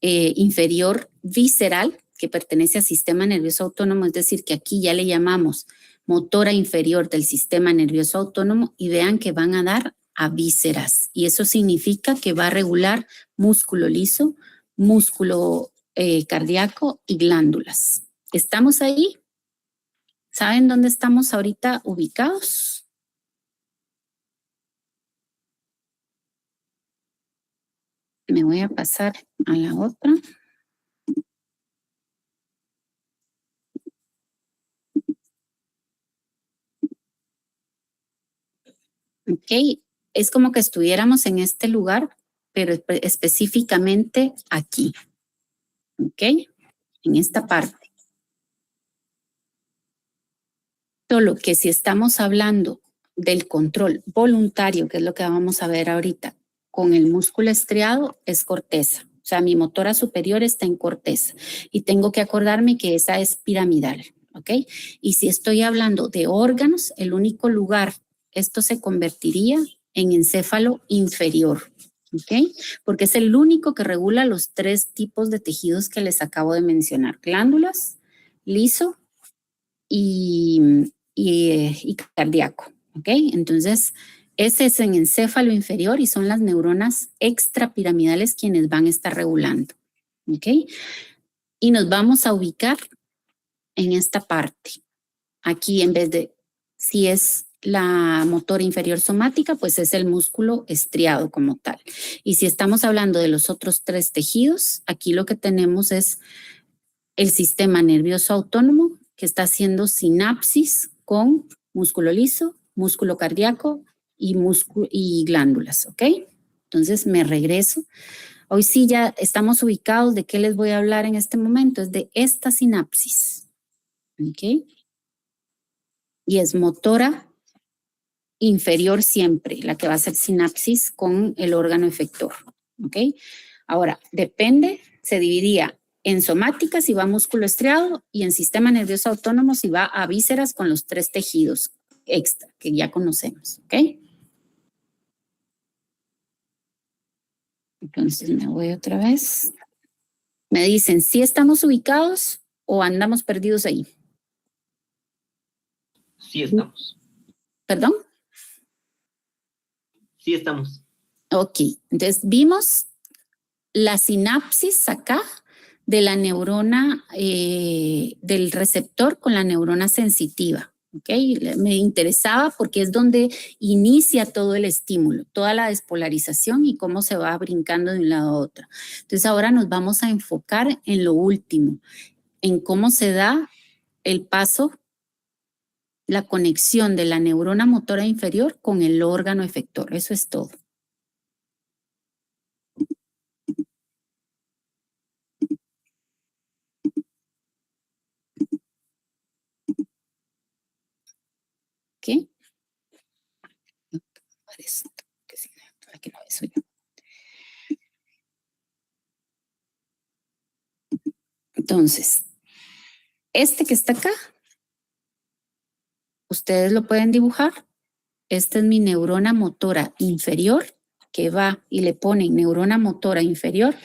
inferior visceral que pertenece al sistema nervioso autónomo, es decir, que aquí ya le llamamos motora inferior del sistema nervioso autónomo y vean que van a dar a vísceras y eso significa que va a regular músculo liso, músculo cardíaco y glándulas. ¿Estamos ahí? ¿Saben dónde estamos ahorita ubicados? Me voy a pasar a la otra. Ok, es como que estuviéramos en este lugar, pero específicamente aquí. Ok, en esta parte. Solo que si estamos hablando del control voluntario, que es lo que vamos a ver ahorita, con el músculo estriado es corteza. O sea, mi motora superior está en corteza y tengo que acordarme que esa es piramidal, ¿ok? Y si estoy hablando de órganos, el único lugar, esto se convertiría en encéfalo inferior, ¿ok? Porque es el único que regula los tres tipos de tejidos que les acabo de mencionar, glándulas, liso y cardíaco, ¿ok? Entonces, ese es en encéfalo inferior y son las neuronas extrapiramidales quienes van a estar regulando, ¿ok? Y nos vamos a ubicar en esta parte. Aquí en vez de, si es la motora inferior somática, pues es el músculo estriado como tal. Y si estamos hablando de los otros 3 tejidos, aquí lo que tenemos es el sistema nervioso autónomo que está haciendo sinapsis con músculo liso, músculo cardíaco y glándulas, ¿ok? Entonces me regreso. Hoy sí ya estamos ubicados. ¿De qué les voy a hablar en este momento? Es de esta sinapsis, ¿ok? Y es motora inferior siempre, la que va a hacer sinapsis con el órgano efector, ¿ok? Ahora, depende, se dividía en somática si va a músculo estriado y en sistema nervioso autónomo si va a vísceras con los 3 tejidos extra que ya conocemos, ¿ok? Entonces me voy otra vez. Me dicen si estamos ubicados o andamos perdidos ahí. Sí estamos. ¿Perdón? Sí estamos. Ok, entonces vimos la sinapsis acá de la neurona, del receptor con la neurona sensitiva. Okay, me interesaba porque es donde inicia todo el estímulo, toda la despolarización y cómo se va brincando de un lado a otro. Entonces ahora nos vamos a enfocar en lo último, en cómo se da el paso, la conexión de la neurona motora inferior con el órgano efector. Eso es todo. ¿Ok? Aquí no soy yo. Entonces, este que está acá, ustedes lo pueden dibujar. Esta es mi neurona motora inferior, que va y le ponen neurona motora inferior,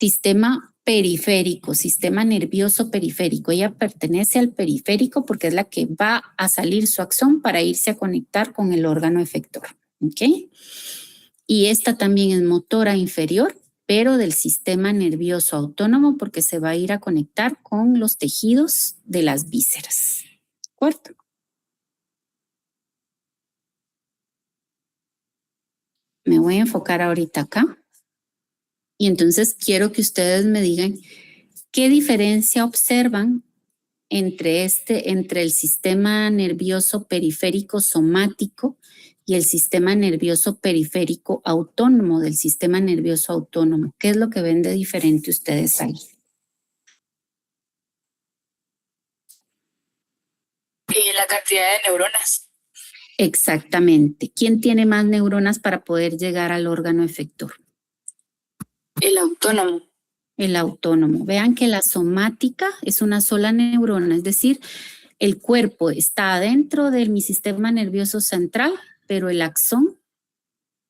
sistema periférico, sistema nervioso periférico. Ella pertenece al periférico porque es la que va a salir su axón para irse a conectar con el órgano efector. ¿Ok? Y esta también es motora inferior, pero del sistema nervioso autónomo porque se va a ir a conectar con los tejidos de las vísceras. ¿De acuerdo? Me voy a enfocar ahorita acá. Y entonces quiero que ustedes me digan qué diferencia observan entre el sistema nervioso periférico somático y el sistema nervioso periférico autónomo del sistema nervioso autónomo. ¿Qué es lo que ven de diferente ustedes ahí? La cantidad de neuronas. Exactamente. ¿Quién tiene más neuronas para poder llegar al órgano efector? El autónomo. El autónomo. Vean que la somática es una sola neurona, es decir, el cuerpo está dentro de mi sistema nervioso central, pero el axón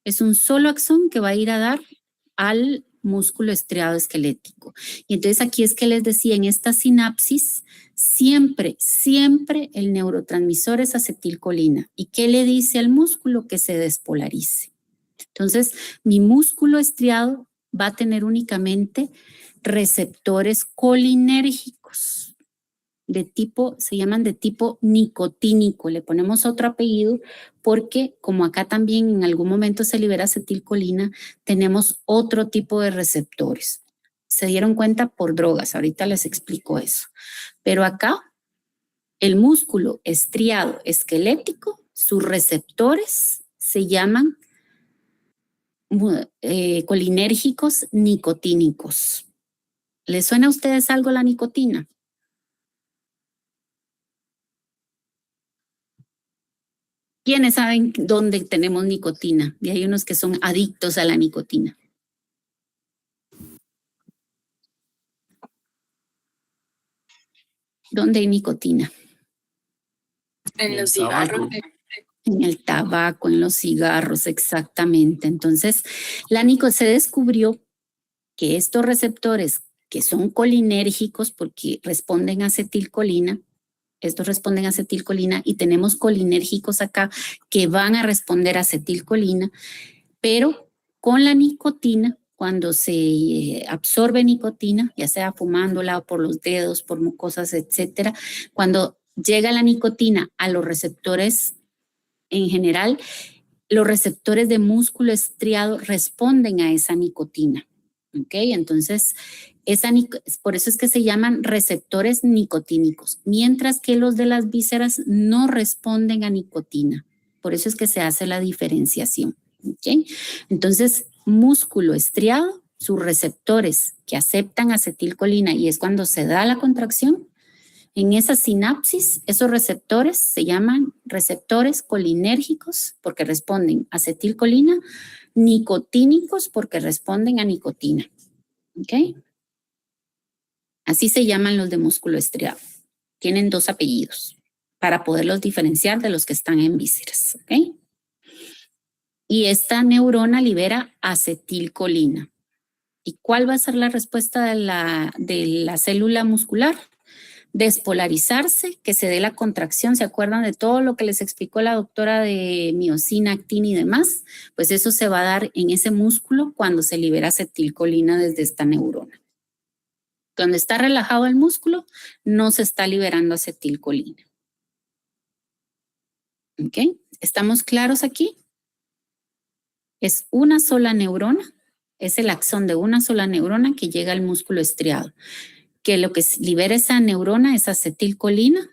es un solo axón que va a ir a dar al músculo estriado esquelético. Y entonces aquí es que les decía, en esta sinapsis, siempre el neurotransmisor es acetilcolina. ¿Y qué le dice al músculo? Que se despolarice. Entonces, mi músculo estriado va a tener únicamente receptores colinérgicos se llaman de tipo nicotínico. Le ponemos otro apellido porque como acá también en algún momento se libera acetilcolina, tenemos otro tipo de receptores. Se dieron cuenta por drogas, ahorita les explico eso. Pero acá, el músculo estriado esquelético, sus receptores se llaman colinérgicos nicotínicos. ¿Les suena a ustedes algo la nicotina? ¿Quiénes saben dónde tenemos nicotina? Y hay unos que son adictos a la nicotina. ¿Dónde hay nicotina? En los cigarros. En el tabaco, en los cigarros, exactamente. Entonces, se descubrió que estos receptores que son colinérgicos porque responden a acetilcolina, estos responden a acetilcolina y tenemos colinérgicos acá que van a responder a acetilcolina, pero con la nicotina, cuando se absorbe nicotina, ya sea fumándola o por los dedos, por mucosas, etcétera, cuando llega la nicotina a los receptores en general, los receptores de músculo estriado responden a esa nicotina. ¿Ok? Entonces, por eso es que se llaman receptores nicotínicos, mientras que los de las vísceras no responden a nicotina. Por eso es que se hace la diferenciación. ¿Ok? Entonces, músculo estriado, sus receptores que aceptan acetilcolina y es cuando se da la contracción, en esa sinapsis, esos receptores se llaman receptores colinérgicos porque responden a acetilcolina, nicotínicos porque responden a nicotina. ¿Ok? Así se llaman los de músculo estriado. Tienen 2 apellidos para poderlos diferenciar de los que están en vísceras. ¿Ok? Y esta neurona libera acetilcolina. ¿Y cuál va a ser la respuesta de la célula muscular? Despolarizarse, que se dé la contracción. ¿Se acuerdan de todo lo que les explicó la doctora de miosina, actina y demás? Pues eso se va a dar en ese músculo cuando se libera acetilcolina desde esta neurona. Cuando está relajado el músculo, no se está liberando acetilcolina. ¿Ok? ¿Estamos claros aquí? Es una sola neurona, es el axón de una sola neurona que llega al músculo estriado. Que lo que libera esa neurona es acetilcolina.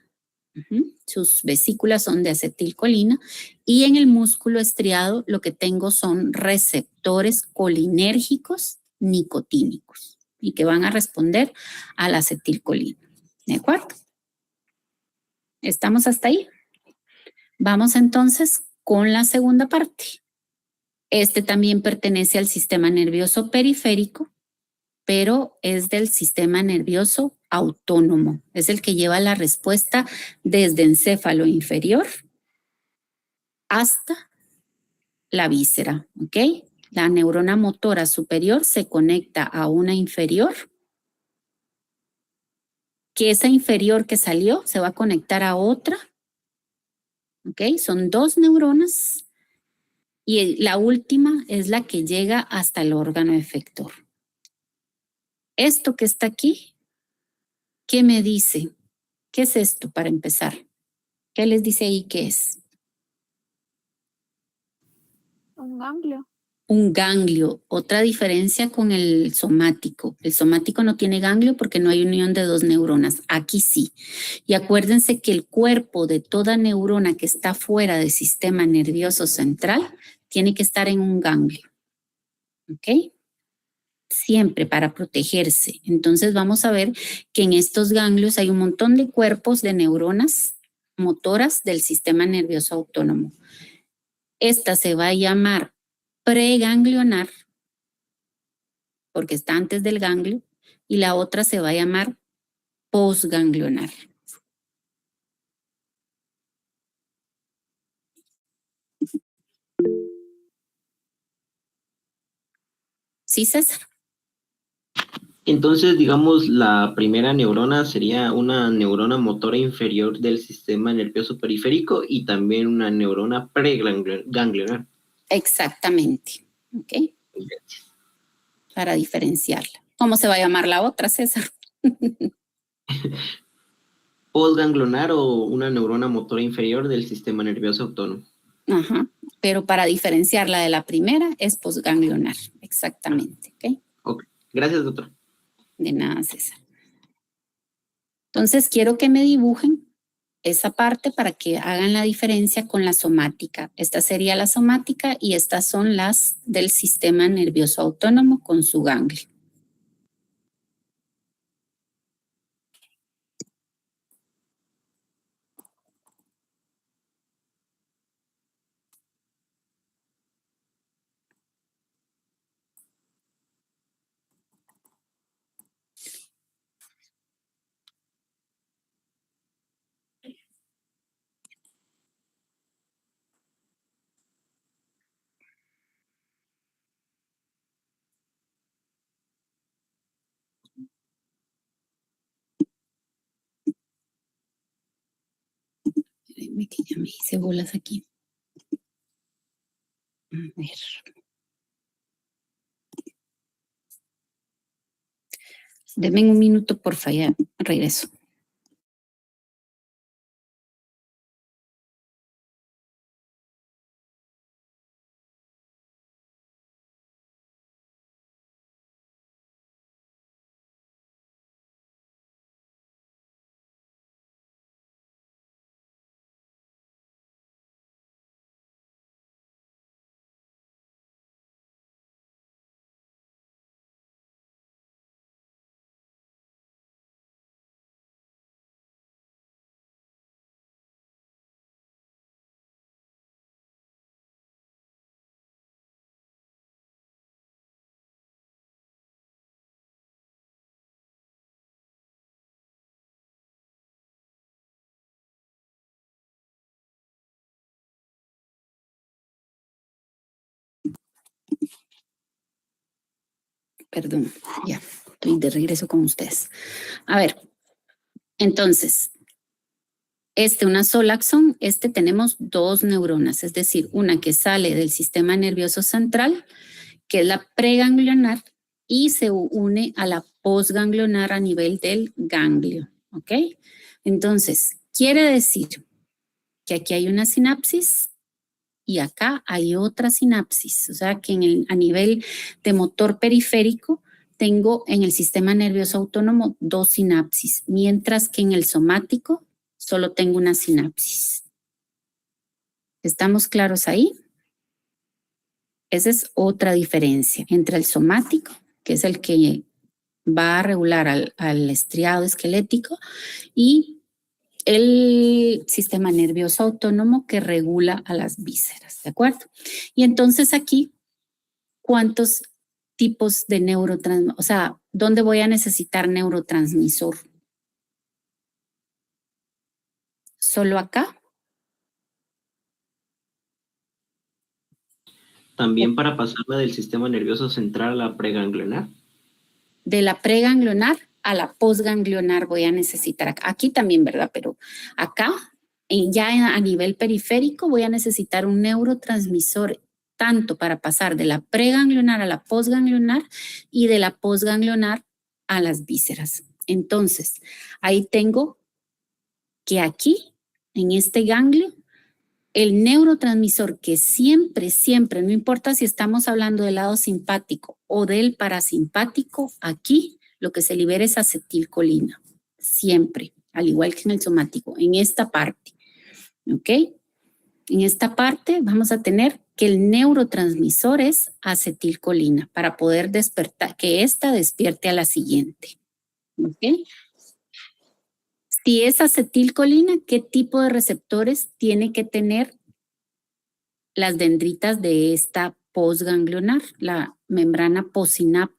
Sus vesículas son de acetilcolina. Y en el músculo estriado lo que tengo son receptores colinérgicos nicotínicos y que van a responder a la acetilcolina. ¿De acuerdo? ¿Estamos hasta ahí? Vamos entonces con la segunda parte. Este también pertenece al sistema nervioso periférico, pero es del sistema nervioso autónomo. Es el que lleva la respuesta desde encéfalo inferior hasta la víscera, ¿ok? La neurona motora superior se conecta a una inferior, que esa inferior que salió se va a conectar a otra, ¿ok? Son 2 neuronas y la última es la que llega hasta el órgano efector. Esto que está aquí, ¿qué me dice? ¿Qué es esto para empezar? ¿Qué les dice ahí qué es? Un ganglio. Un ganglio. Otra diferencia con el somático. El somático no tiene ganglio porque no hay unión de 2 neuronas. Aquí sí. Y acuérdense que el cuerpo de toda neurona que está fuera del sistema nervioso central tiene que estar en un ganglio. ¿Ok? Siempre para protegerse. Entonces vamos a ver que en estos ganglios hay un montón de cuerpos de neuronas motoras del sistema nervioso autónomo. Esta se va a llamar preganglionar, porque está antes del ganglio, y la otra se va a llamar posganglionar. ¿Sí, César? Entonces, digamos, la primera neurona sería una neurona motora inferior del sistema nervioso periférico y también una neurona preganglionar. Exactamente. ¿Ok? Para diferenciarla. ¿Cómo se va a llamar la otra, César? Postganglionar o una neurona motora inferior del sistema nervioso autónomo. Ajá. Pero para diferenciarla de la primera es posganglionar. Exactamente. ¿Ok? Ok. Gracias, doctor. De nada, César. Entonces, quiero que me dibujen esa parte para que hagan la diferencia con la somática. Esta sería la somática y estas son las del sistema nervioso autónomo con su ganglio. Espérenme que ya me hice bolas aquí. A ver. Denme un minuto, por favor, regreso. Perdón, ya, estoy de regreso con ustedes. A ver, entonces, una sola axón, tenemos dos neuronas, es decir, una que sale del sistema nervioso central, que es la preganglionar, y se une a la posganglionar a nivel del ganglio, ¿ok? Entonces, quiere decir que aquí hay una sinapsis y acá hay otra sinapsis, o sea que a nivel de motor periférico tengo en el sistema nervioso autónomo dos sinapsis, mientras que en el somático solo tengo una sinapsis. ¿Estamos claros ahí? Esa es otra diferencia entre el somático, que es el que va a regular al estriado esquelético, y el sistema nervioso autónomo que regula a las vísceras, ¿de acuerdo? Y entonces aquí, ¿cuántos tipos de neurotransmisor? O sea, ¿dónde voy a necesitar neurotransmisor? ¿Solo acá? También para pasarla del sistema nervioso central a la preganglionar. De la preganglionar a la posganglionar voy a necesitar, aquí también, ¿verdad? Pero acá, ya a nivel periférico, voy a necesitar un neurotransmisor tanto para pasar de la preganglionar a la posganglionar y de la posganglionar a las vísceras. Entonces, ahí tengo que aquí, en este ganglio, el neurotransmisor que siempre, no importa si estamos hablando del lado simpático o del parasimpático, aquí lo que se libera es acetilcolina, siempre, al igual que en el somático, en esta parte, ¿ok? En esta parte vamos a tener que el neurotransmisor es acetilcolina para poder despertar, que esta despierte a la siguiente, ¿ok? Si es acetilcolina, ¿qué tipo de receptores tiene que tener las dendritas de esta posganglionar, la membrana posináptica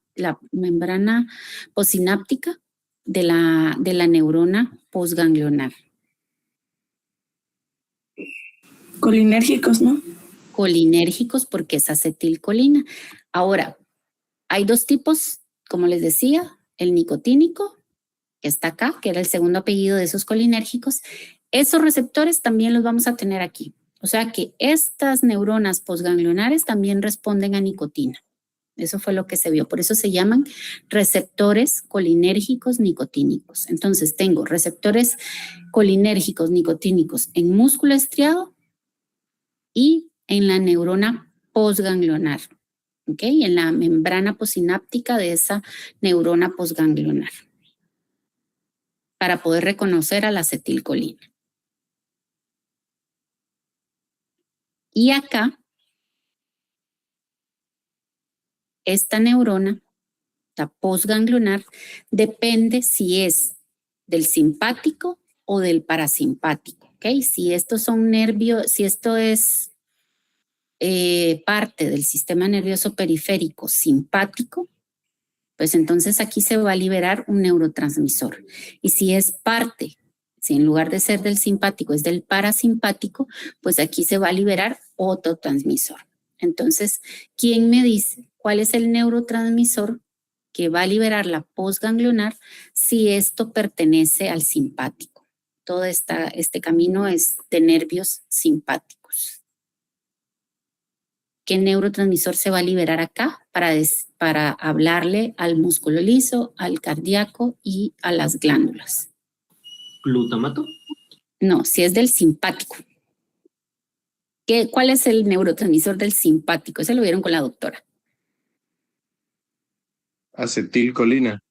de la neurona posganglionar? Colinérgicos, ¿no? Colinérgicos porque es acetilcolina. Ahora, hay dos tipos, como les decía, el nicotínico, que está acá, que era el segundo apellido de esos colinérgicos. Esos receptores también los vamos a tener aquí. O sea que estas neuronas posganglionares también responden a nicotina. Eso fue lo que se vio. Por eso se llaman receptores colinérgicos nicotínicos. Entonces tengo receptores colinérgicos nicotínicos en músculo estriado y en la neurona posganglionar. ¿Ok? En la membrana posináptica de esa neurona posganglionar, para poder reconocer a la acetilcolina. Y acá, esta neurona, la posganglionar, depende si es del simpático o del parasimpático, ¿ok? Si estos son nervios, si esto es parte del sistema nervioso periférico simpático, pues entonces aquí se va a liberar un neurotransmisor. Y si es parte, si en lugar de ser del simpático es del parasimpático, pues aquí se va a liberar otro transmisor. Entonces, ¿quién me dice cuál es el neurotransmisor que va a liberar la posganglionar si esto pertenece al simpático? Todo este camino es de nervios simpáticos. ¿Qué neurotransmisor se va a liberar acá para hablarle al músculo liso, al cardíaco y a las glándulas? ¿Glutamato? No, si es del simpático. ¿Cuál es el neurotransmisor del simpático? Ese lo vieron con la doctora. Acetilcolina.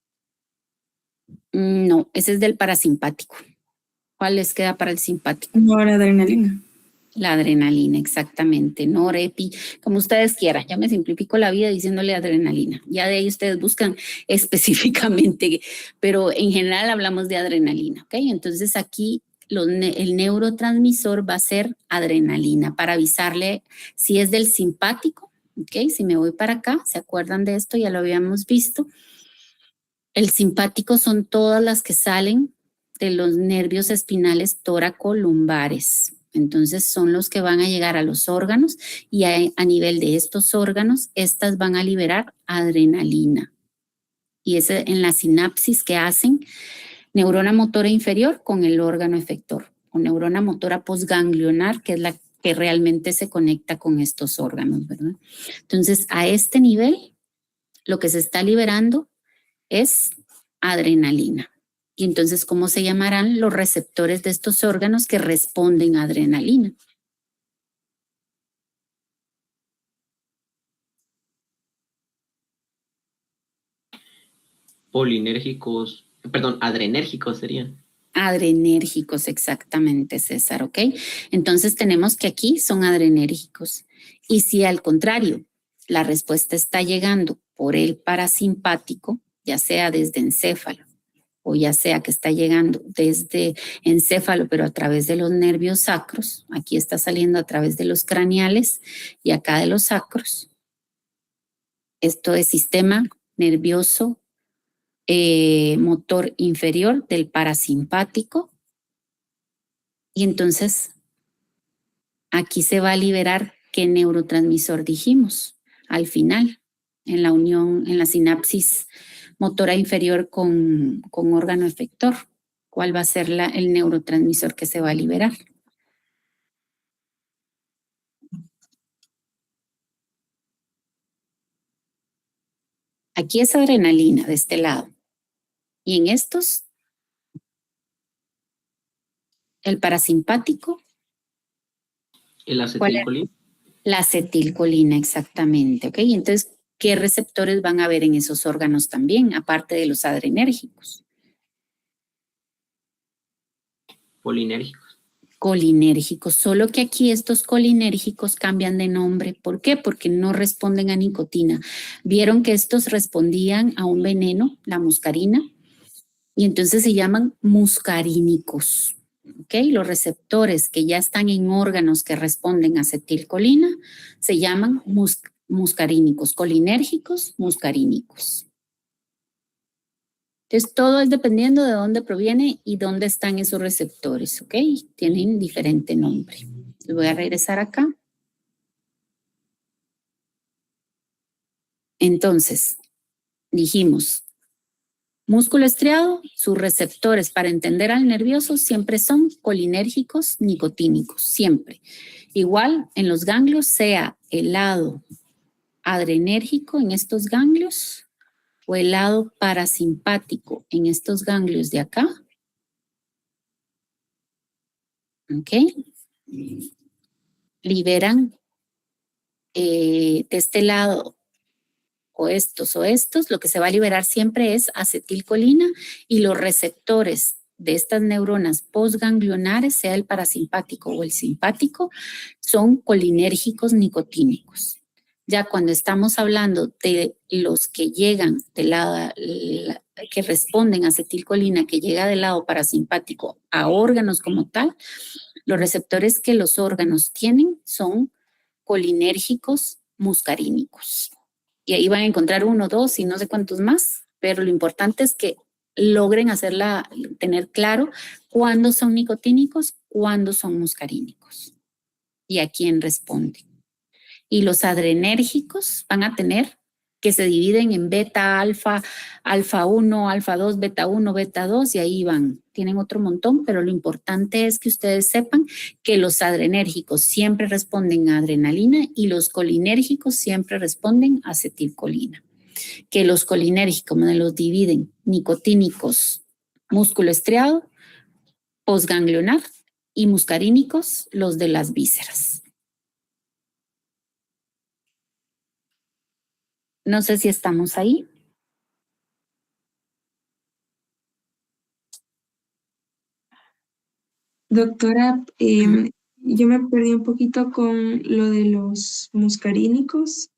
No, ese es del parasimpático. ¿Cuál les queda para el simpático? Noradrenalina. La adrenalina, exactamente. Norepi, como ustedes quieran. Ya me simplifico la vida diciéndole adrenalina. Ya de ahí ustedes buscan específicamente, pero en general hablamos de adrenalina, ¿ok? Entonces aquí el neurotransmisor va a ser adrenalina para avisarle si es del simpático, ¿ok? Si me voy para acá, ¿se acuerdan de esto? Ya lo habíamos visto. El simpático son todas las que salen de los nervios espinales tóraco-lumbares. Entonces son los que van a llegar a los órganos y a nivel de estos órganos, estas van a liberar adrenalina. Y es en la sinapsis que hacen neurona motora inferior con el órgano efector, o neurona motora postganglionar, que es la que realmente se conecta con estos órganos, ¿verdad? Entonces, a este nivel, lo que se está liberando es adrenalina. Y entonces, ¿cómo se llamarán los receptores de estos órganos que responden a adrenalina? Polinérgicos, perdón, adrenérgicos serían. Adrenérgicos, exactamente, César, ¿ok? Entonces tenemos que aquí son adrenérgicos. Y si al contrario, la respuesta está llegando por el parasimpático, ya sea desde encéfalo o ya sea que está llegando desde encéfalo, pero a través de los nervios sacros, aquí está saliendo a través de los craneales y acá de los sacros. Esto es sistema nervioso motor inferior del parasimpático. Y entonces aquí se va a liberar qué neurotransmisor dijimos al final, en la unión, en la sinapsis motora inferior con órgano efector. ¿Cuál va a ser el neurotransmisor que se va a liberar? Aquí es adrenalina de este lado. Y en estos, el parasimpático. El acetilcolina. La acetilcolina, exactamente. ¿Ok? Entonces, ¿qué receptores van a haber en esos órganos también, aparte de los adrenérgicos? Polinérgicos. Colinérgicos, solo que aquí estos colinérgicos cambian de nombre. ¿Por qué? Porque no responden a nicotina. Vieron que estos respondían a un veneno, la muscarina, y entonces se llaman muscarínicos. ¿Ok? Los receptores que ya están en órganos que responden a acetilcolina se llaman muscarínicos, colinérgicos, muscarínicos. Entonces, todo es dependiendo de dónde proviene y dónde están esos receptores, ¿ok? Tienen diferente nombre. Les voy a regresar acá. Entonces, dijimos, músculo estriado, sus receptores para entender al nervioso siempre son colinérgicos, nicotínicos, siempre. Igual en los ganglios, sea el lado adrenérgico en estos ganglios o el lado parasimpático en estos ganglios de acá. ¿Ok? Liberan de este lado o estos, lo que se va a liberar siempre es acetilcolina y los receptores de estas neuronas postganglionares, sea el parasimpático o el simpático, son colinérgicos nicotínicos. Ya cuando estamos hablando de los que llegan del lado, que responden a acetilcolina, que llega del lado parasimpático a órganos como tal, los receptores que los órganos tienen son colinérgicos muscarínicos. Y ahí van a encontrar 1, 2 y no sé cuántos más, pero lo importante es que logren tener claro cuándo son nicotínicos, cuándo son muscarínicos y a quién responden. Y los adrenérgicos van a tener que se dividen en beta, alfa, alfa 1, alfa 2, beta 1, beta 2 y ahí van. Tienen otro montón, pero lo importante es que ustedes sepan que los adrenérgicos siempre responden a adrenalina y los colinérgicos siempre responden a acetilcolina. Que los colinérgicos me los dividen nicotínicos, músculo estriado, postganglionar y muscarínicos, los de las vísceras. No sé si estamos ahí. Doctora, yo me perdí un poquito con lo de los muscarínicos.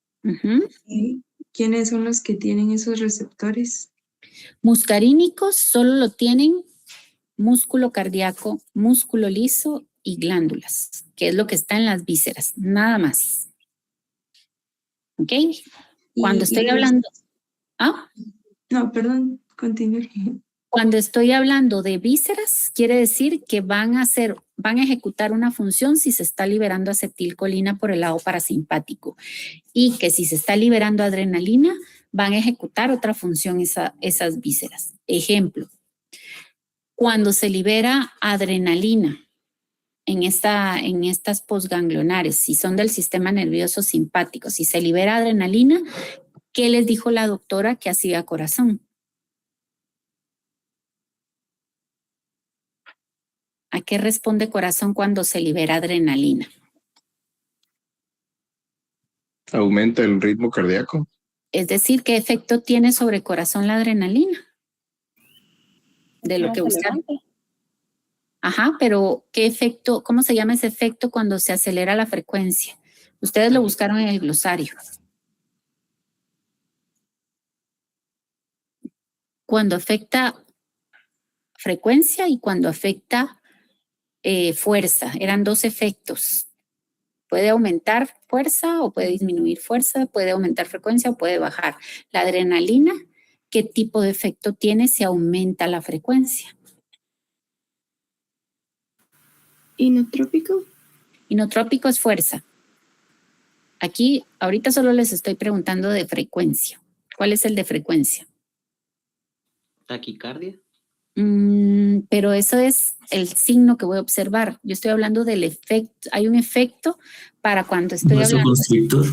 ¿Quiénes son los que tienen esos receptores? Muscarínicos solo lo tienen músculo cardíaco, músculo liso y glándulas, que es lo que está en las vísceras, nada más. ¿Ok? Cuando estoy hablando... ¿Ah? No, perdón, continúe. Cuando estoy hablando de vísceras, quiere decir que van a ejecutar una función si se está liberando acetilcolina por el lado parasimpático y que si se está liberando adrenalina, van a ejecutar otra función esas vísceras. Ejemplo, cuando se libera adrenalina en estas postganglionares, si son del sistema nervioso simpático, si se libera adrenalina, ¿qué les dijo la doctora que hacía corazón? ¿A qué responde corazón cuando se libera adrenalina? Aumenta el ritmo cardíaco. Es decir, ¿qué efecto tiene sobre corazón la adrenalina? De lo que buscan. Ajá, pero ¿qué efecto, cómo se llama ese efecto cuando se acelera la frecuencia? Ustedes lo buscaron en el glosario. Cuando afecta frecuencia y cuando afecta fuerza. Eran dos efectos. Puede aumentar fuerza o puede disminuir fuerza, puede aumentar frecuencia o puede bajar. La adrenalina, ¿qué tipo de efecto tiene si aumenta la frecuencia? ¿Inotrópico? Inotrópico es fuerza. Aquí, ahorita solo les estoy preguntando de frecuencia. ¿Cuál es el de frecuencia? Taquicardia. Pero eso es el signo que voy a observar. Yo estoy hablando del efecto. Hay un efecto para cuando estoy hablando. ¿Vasoconstrictor?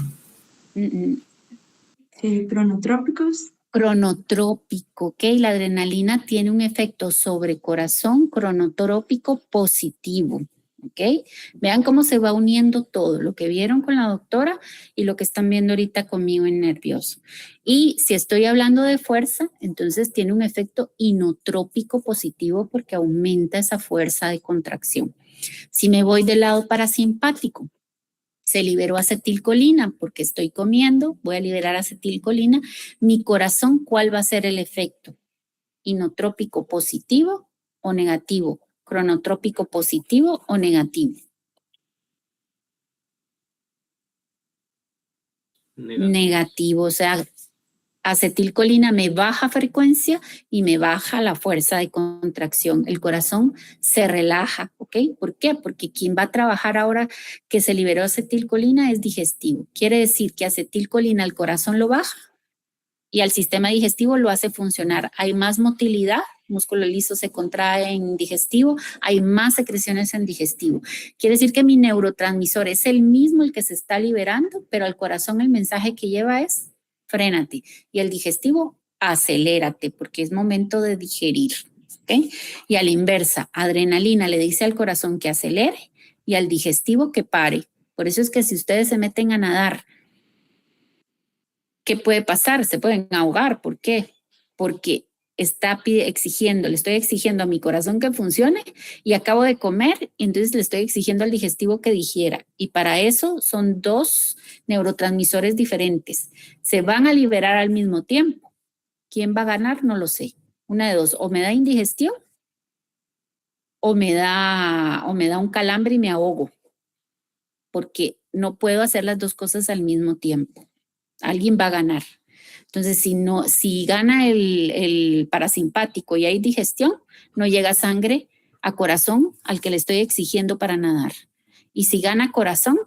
Cronotrópicos. Cronotrópico, ¿ok? La adrenalina tiene un efecto sobre corazón cronotrópico positivo, ¿ok? Vean cómo se va uniendo todo, lo que vieron con la doctora y lo que están viendo ahorita conmigo en nervioso. Y si estoy hablando de fuerza, entonces tiene un efecto inotrópico positivo porque aumenta esa fuerza de contracción. Si me voy del lado parasimpático, se liberó acetilcolina porque estoy comiendo, voy a liberar acetilcolina. Mi corazón, ¿cuál va a ser el efecto? ¿Inotrópico positivo o negativo? ¿Cronotrópico positivo o negativo? Negativo, o sea, acetilcolina me baja frecuencia y me baja la fuerza de contracción. El corazón se relaja, ¿ok? ¿Por qué? Porque quien va a trabajar ahora que se liberó acetilcolina es digestivo. Quiere decir que acetilcolina al corazón lo baja y al sistema digestivo lo hace funcionar. Hay más motilidad, músculo liso se contrae en digestivo, hay más secreciones en digestivo. Quiere decir que mi neurotransmisor es el mismo el que se está liberando, pero al corazón el mensaje que lleva es frénate. Y el digestivo, acelérate, porque es momento de digerir. ¿Okay? Y a la inversa, adrenalina le dice al corazón que acelere y al digestivo que pare. Por eso es que si ustedes se meten a nadar, ¿qué puede pasar? Se pueden ahogar. ¿Por qué? Porque le estoy exigiendo a mi corazón que funcione y acabo de comer, y entonces le estoy exigiendo al digestivo que digiera. Y para eso son dos neurotransmisores diferentes. Se van a liberar al mismo tiempo. ¿Quién va a ganar? No lo sé. Una de dos, o me da indigestión o me da un calambre y me ahogo. Porque no puedo hacer las dos cosas al mismo tiempo. Alguien va a ganar. Entonces, si gana el parasimpático y hay digestión, no llega sangre a corazón al que le estoy exigiendo para nadar. Y si gana corazón,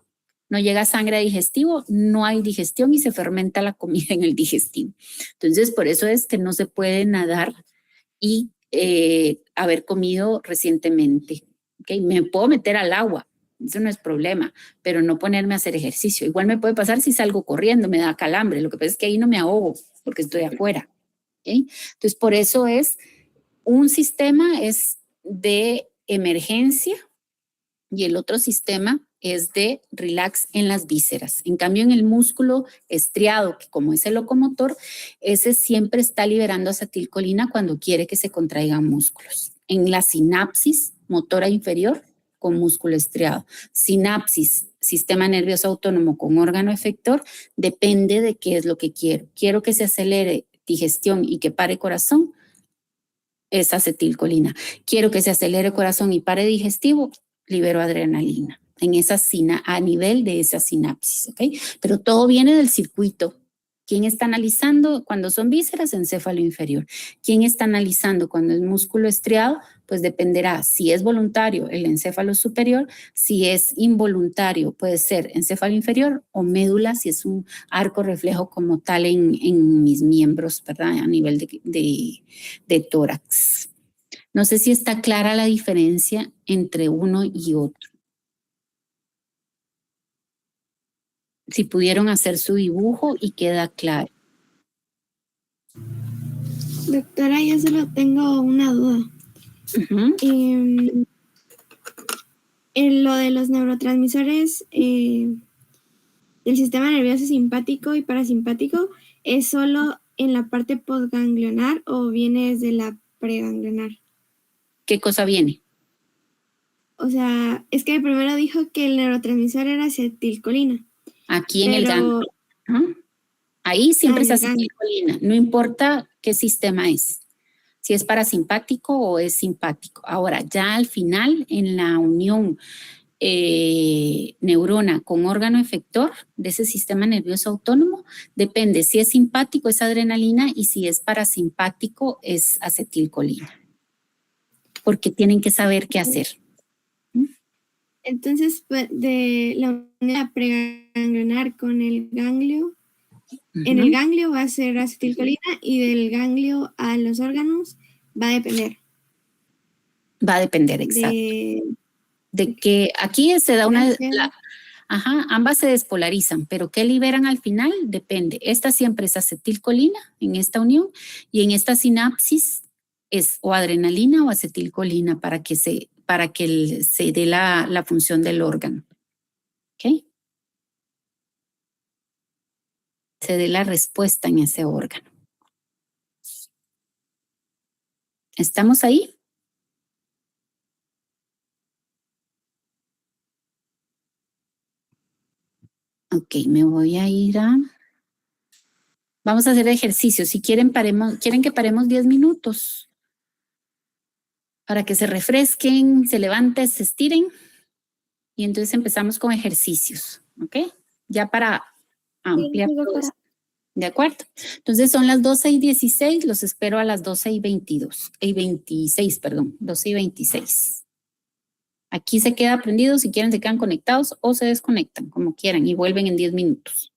no llega sangre a digestivo, no hay digestión y se fermenta la comida en el digestivo. Entonces, por eso es que no se puede nadar y haber comido recientemente. ¿Okay? Me puedo meter al agua. Eso no es problema, pero no ponerme a hacer ejercicio. Igual me puede pasar si salgo corriendo, me da calambre. Lo que pasa es que ahí no me ahogo porque estoy afuera. ¿Okay? Entonces, por eso un sistema es de emergencia y el otro sistema es de relax en las vísceras. En cambio, en el músculo estriado, que como es el locomotor, ese siempre está liberando acetilcolina cuando quiere que se contraigan músculos. En la sinapsis motora inferior, con músculo estriado. Sinapsis, sistema nervioso autónomo con órgano efector, depende de qué es lo que quiero. Quiero que se acelere digestión y que pare corazón, es acetilcolina. Quiero que se acelere corazón y pare digestivo, libero adrenalina a nivel de esa sinapsis, ¿ok? Pero todo viene del circuito. ¿Quién está analizando cuando son vísceras? Encéfalo inferior. ¿Quién está analizando cuando es músculo estriado? pues dependerá si es voluntario el encéfalo superior, si es involuntario puede ser encéfalo inferior o médula si es un arco reflejo como tal en mis miembros, ¿verdad? A nivel de tórax. No sé si está clara la diferencia entre uno y otro. Si pudieron hacer su dibujo y queda claro. Doctora, yo solo tengo una duda. En lo de los neurotransmisores del sistema nervioso simpático y parasimpático, ¿es solo en la parte postganglionar o viene desde la preganglionar? ¿Qué cosa viene? O sea, es que primero dijo que el neurotransmisor era acetilcolina. Aquí en el ganglio. Ahí siempre es acetilcolina, no importa qué sistema es, si es parasimpático o es simpático. Ahora, ya al final, en la unión neurona con órgano efector de ese sistema nervioso autónomo, depende si es simpático es adrenalina y si es parasimpático es acetilcolina, porque tienen que saber qué hacer. Entonces, de la unidad preganglionar con el ganglio, en el ganglio va a ser acetilcolina y del ganglio a los órganos va a depender. Va a depender, exacto. De que aquí se da una... ambas se despolarizan, pero ¿qué liberan al final? Depende. Esta siempre es acetilcolina en esta unión y en esta sinapsis es o adrenalina o acetilcolina para que se dé la función del órgano. ¿Ok? Se dé la respuesta en ese órgano. ¿Estamos ahí? Ok, me voy a ir a... Vamos a hacer ejercicio. Si quieren, quieren que paremos 10 minutos para que se refresquen, se levanten, se estiren. Y entonces empezamos con ejercicios, ¿ok? Ya para ampliar todo esto. ¿De acuerdo? Entonces son las 12:16, los espero a las 12:26, perdón, 12:26. Aquí se queda prendido, si quieren se quedan conectados o se desconectan, como quieran, y vuelven en 10 minutos.